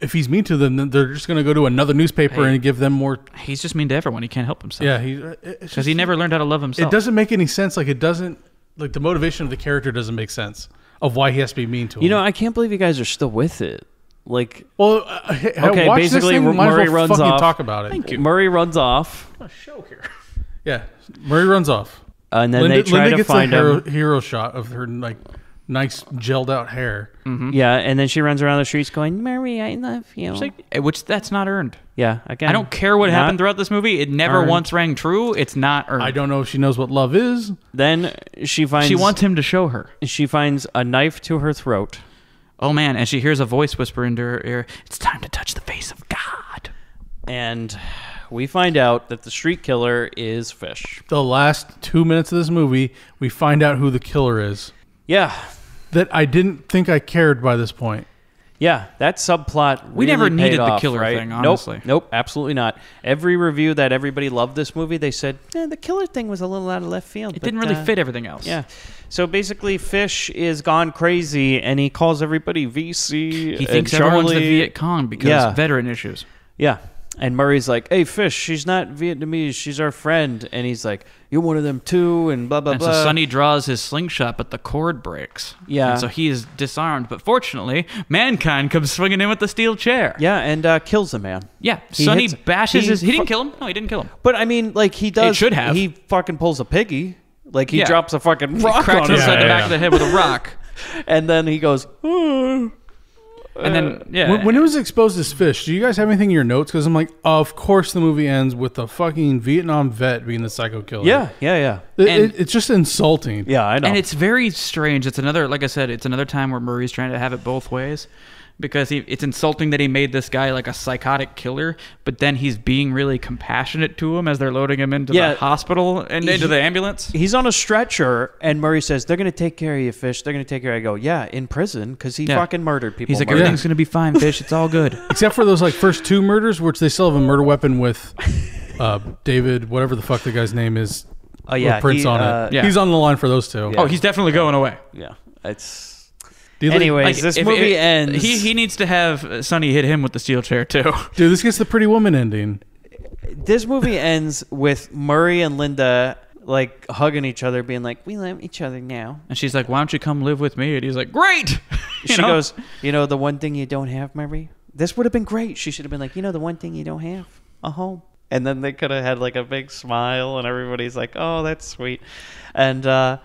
if he's mean to them, then they're just going to go to another newspaper and give them more. he's just mean to everyone. He can't help himself. Yeah, Because he never learned how to love himself. It doesn't make any sense. It doesn't the motivation of the character doesn't make sense of why he has to be mean to him. I can't believe you guys are still with it. Like, Well, okay, watch this basically thing, might as Murray well runs fucking off. talk about it. Thank you. Murray runs off, Yeah, Murray runs off. and then they try to gets find a him. hero shot of her like nice gelled out hair. Yeah, and then she runs around the streets going, "Murray, I love you." It's like, which that's not earned. Yeah, again, I don't care what not happened throughout this movie. It never earned. once rang true. It's not earned. I don't know if she knows what love is. Then she finds She wants him to show her. she finds a knife to her throat. Oh man, and she hears a voice whisper into her ear, "It's time to touch the face of God." And we find out that the street killer is Fish. The last 2 minutes of this movie, we find out who the killer is. Yeah. That I didn't think I cared by this point. Yeah, that subplot We really never paid needed the off, killer right? thing, honestly. Nope, absolutely not. Every review that everybody loved this movie, they said, the killer thing was a little out of left field. It didn't really fit everything else. Yeah. So basically, Fish is gone crazy, and he calls everybody VC. He thinks and everyone's the Charlie. Viet Cong because veteran issues. Yeah. And Murray's like, "Hey, Fish, she's not Vietnamese. She's our friend." And he's like, "You're one of them too," and blah, blah, And blah. so Sonny draws his slingshot, but the cord breaks. Yeah. And so he is disarmed. But fortunately, Mankind comes swinging in with the steel chair. Yeah, and kills the man. Yeah. He Sonny hits- bashes he his... He didn't fu- kill him. No, he didn't kill him. But, I mean, like, he does. should have. He fucking pulls a piggy. Like, he Yeah. drops a fucking He rock cracks on him him. upside the back of the head with a rock. And then he goes, "Oh." And then, yeah. When it was exposed as Fish, do you guys have anything in your notes? Because I'm like, of course the movie ends with the fucking Vietnam vet being the psycho killer. Yeah. It's just insulting. Yeah, I know. And it's very strange. It's another, like I said, it's another time where Murray's trying to have it both ways. Because it's insulting that he made this guy like a psychotic killer, but then he's being really compassionate to him as they're loading him into the hospital and into the ambulance. He's on a stretcher, and Murray says, "They're going to take care of you, Fish. They're going to take care of you." I go, "Yeah, in prison, because he fucking murdered people." He's like, Murray. everything's going to be fine, Fish. It's all good. Except for those like first two murders, which they still have a murder weapon with David, whatever the fuck the guy's name is. Oh, yeah, with Prince he, on it. yeah. He's on the line for those two. Yeah. Oh, he's definitely going away. Yeah, it's... Dude, Anyways, this movie ends... He needs to have Sonny hit him with the steel chair, too. Dude, this gets the Pretty Woman ending. This movie ends with Murray and Linda like hugging each other, being like, "We love each other now." And she's like, "Why don't you come live with me?" And he's like, "Great!" She goes, "The one thing you don't have, Murray? This would have been great." She should have been like, "The one thing you don't have? A home." And then they could have had like a big smile, and everybody's like, "Oh, that's sweet." And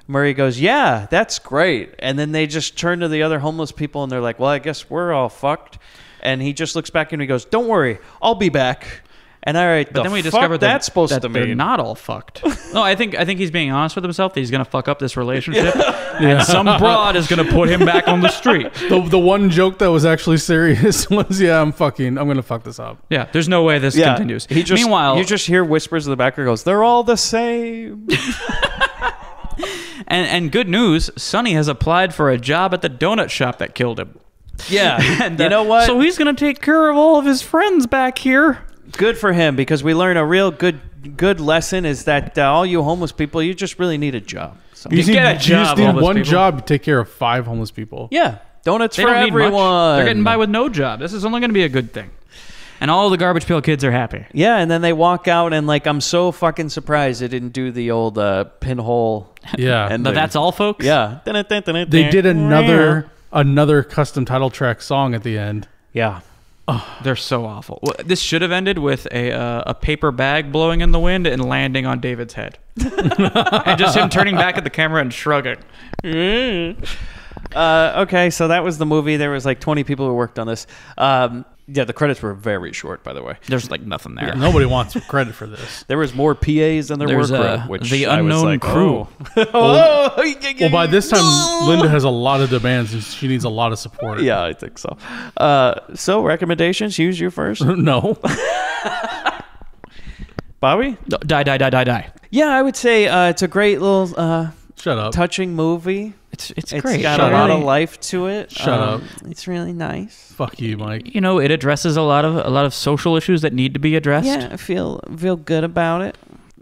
Murray goes, "Yeah, that's great." And then they just turn to the other homeless people, and they're like, "Well, I guess we're all fucked." And he just looks back and he goes, "Don't worry, I'll be back." And all right, But then we discovered that's supposed that to they're mean not all fucked. No, I think he's being honest with himself that he's gonna fuck up this relationship, and some broad is gonna put him back on the street. The one joke that was actually serious was, I'm gonna fuck this up. Yeah, there's no way this continues. Meanwhile, you just hear whispers in the background. Goes, "They're all the same." and good news, Sonny has applied for a job at the donut shop that killed him. Yeah, And, you know what? So he's gonna take care of all of his friends back here. Good for him, because we learn a real good lesson is that all you homeless people, you just really need a job. So. You just get a need, job, you just need homeless one people. job to take care of 5 homeless people. Yeah, donuts They for don't need everyone. much. They're getting by with no job. This is only gonna be a good thing. And all the Garbage Pail Kids are happy. Yeah, and then they walk out, and like I'm so fucking surprised they didn't do the old pinhole. Yeah. And But that's all, folks. Yeah, They did another custom title track song at the end. Yeah. They're so awful. Well, this should have ended with a paper bag blowing in the wind and landing on David's head. And just him turning back at the camera and shrugging. Okay, so that was the movie. There was like 20 people who worked on this. Yeah, the credits were very short, by the way. There's like nothing there. Nobody wants credit for this. There was more PAs than there There's were crew, which the I was unknown like, crew. Oh. Well, by this time, Linda has a lot of demands and she needs a lot of support. Yeah, I think so. So recommendations, use you first. No. Bobby? Die. Yeah, I would say it's a great little Shut up. touching movie. It's It's great. got Shut a lot up. of life to it. Shut up. It's really nice. Fuck you, Mike. You know, it addresses a lot of social issues that need to be addressed. Yeah, I feel good about it.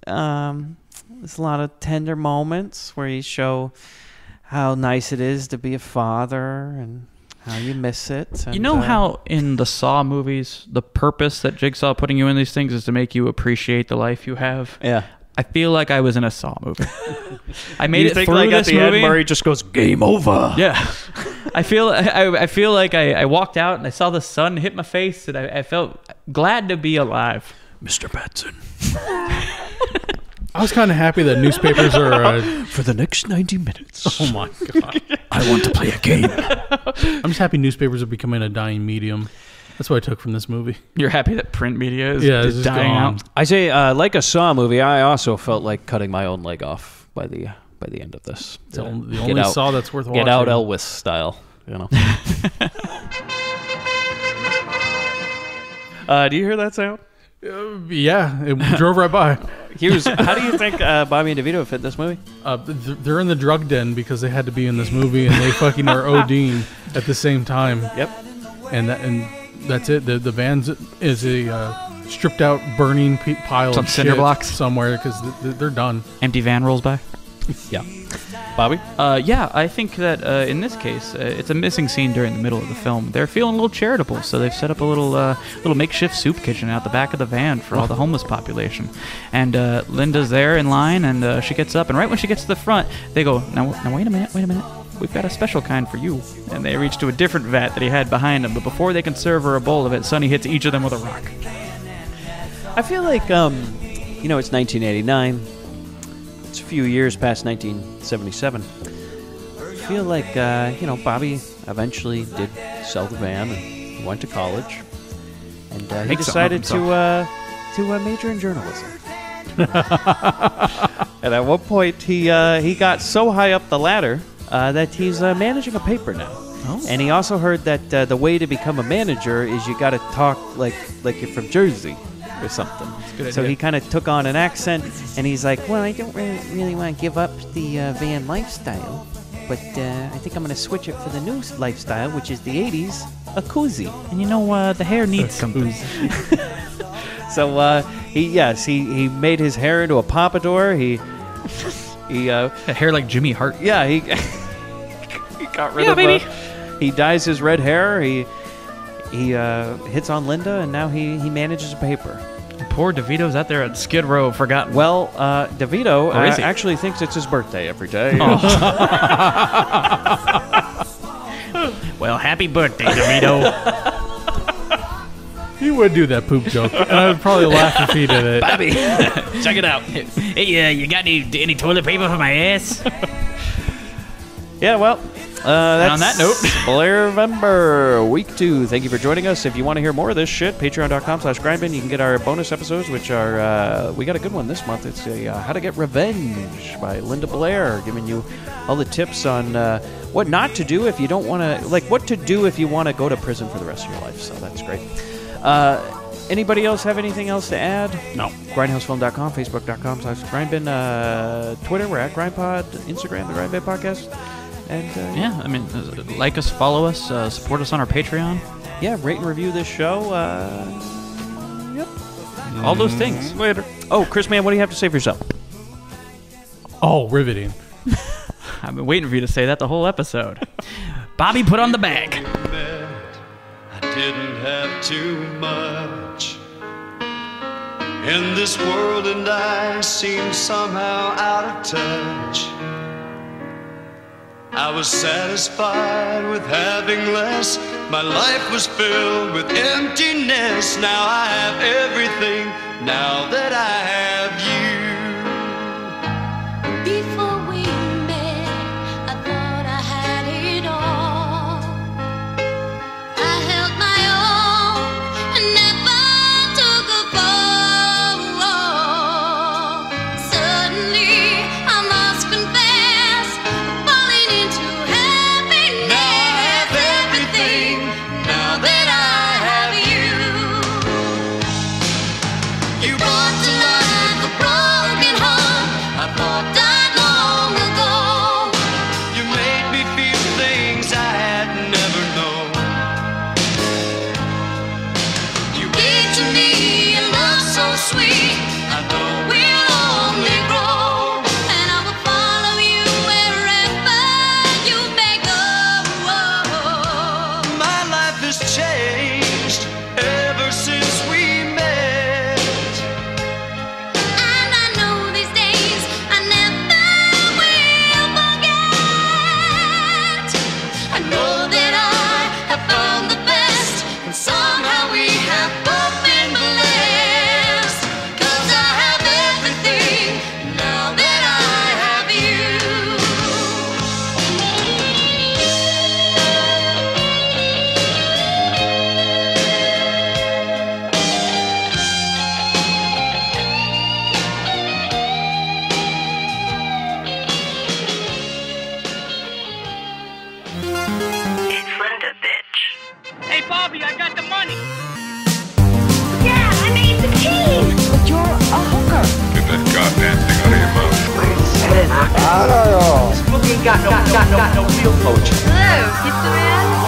There's a lot of tender moments where you show how nice it is to be a father and how you miss it. And, You know how in the Saw movies, the purpose that Jigsaw putting you in these things is to make you appreciate the life you have? Yeah. I feel like I was in a Saw movie. I made You it think through like at this the movie. end, Murray just goes, "Game over." Yeah, I feel like I walked out and I saw the sun hit my face, and I felt glad to be alive. Mr. Batson. I was kind of happy that newspapers are. For the next 90 minutes. Oh my god! I want to play a game. I'm just happy newspapers are becoming a dying medium. That's what I took from this movie. You're happy that print media is it's just dying gone. out. I say, like a Saw movie, I also felt like cutting my own leg off by the end of this. It's the only Saw that's worth watching. Get out Elvis style, you know. Do you hear that sound? Yeah, it drove right by. How do you think Bobby and DeVito fit this movie? They're in the drug den because they had to be in this movie, and they fucking are ODing at the same time. Yep. And that's it. The van is a stripped out, burning pile Some of cinder shit blocks somewhere because they're done. Empty van rolls by. Yeah. Bobby? Yeah, I think that in this case, it's a missing scene during the middle of the film. They're feeling a little charitable, so they've set up a little makeshift soup kitchen out the back of the van for all the homeless population. And Linda's there in line, and she gets up, and right when she gets to the front, they go, now wait a minute. We've got a special kind for you. And they reach to a different vat that he had behind him, but before they can serve her a bowl of it, Sonny hits each of them with a rock. I feel like, it's 1989. It's a few years past 1977. I feel like, Bobby eventually did sell the van and went to college. And he decided to major in journalism. And at one point, he got so high up the ladder that he's managing a paper now. Oh. And he also heard that the way to become a manager is you got to talk like you're from Jersey or something. So he kind of took on an accent, and he's like, well, I don't really want to give up the van lifestyle, but I think I'm going to switch it for the new lifestyle, which is the 80s, a koozie. And the hair needs something. So he made his hair into a pompadour. He hair like Jimmy Hart. Yeah, he got rid of baby. He dyes his red hair. He hits on Linda, and now he manages a paper. Poor DeVito's out there at Skid Row, forgotten. Well, DeVito Or is he? actually thinks it's his birthday every day. Oh. Well, happy birthday, DeVito. He would do that poop joke, and I would probably laugh if he did it. Bobby, check it out. Hey, you got any toilet paper for my ass? Yeah, well, that's on that note, Blair Vember, week 2. Thank you for joining us. If you want to hear more of this shit, patreon.com/Grindbin. You can get our bonus episodes, which are, we got a good one this month. It's How to Get Revenge by Linda Blair, giving you all the tips on what not to do if you don't want to, like what to do if you want to go to prison for the rest of your life. So that's great. Anybody else have anything else to add? No. Grindhousefilm.com, Facebook.com/Grindbin, Twitter, we're at Grindpod, Instagram, the Grindbin Podcast. And like us, follow us, support us on our Patreon. Yeah, rate and review this show. Yep. All those things. Later. Oh, Chris, man, what do you have to say for yourself? Oh, riveting. I've been waiting for you to say that the whole episode. Bobby, put on the bag. I didn't have too much in this world, and I seemed somehow out of touch. I was satisfied with having less. My life was filled with emptiness. Now I have everything, now that I have you. Before we met, I thought I had it all. I held my own and never took a fall. Suddenly, I must confess, falling into happiness. Now I have everything, now that I have you. You brought to life Smokey ain't got no real poetry. Hello, pizza man.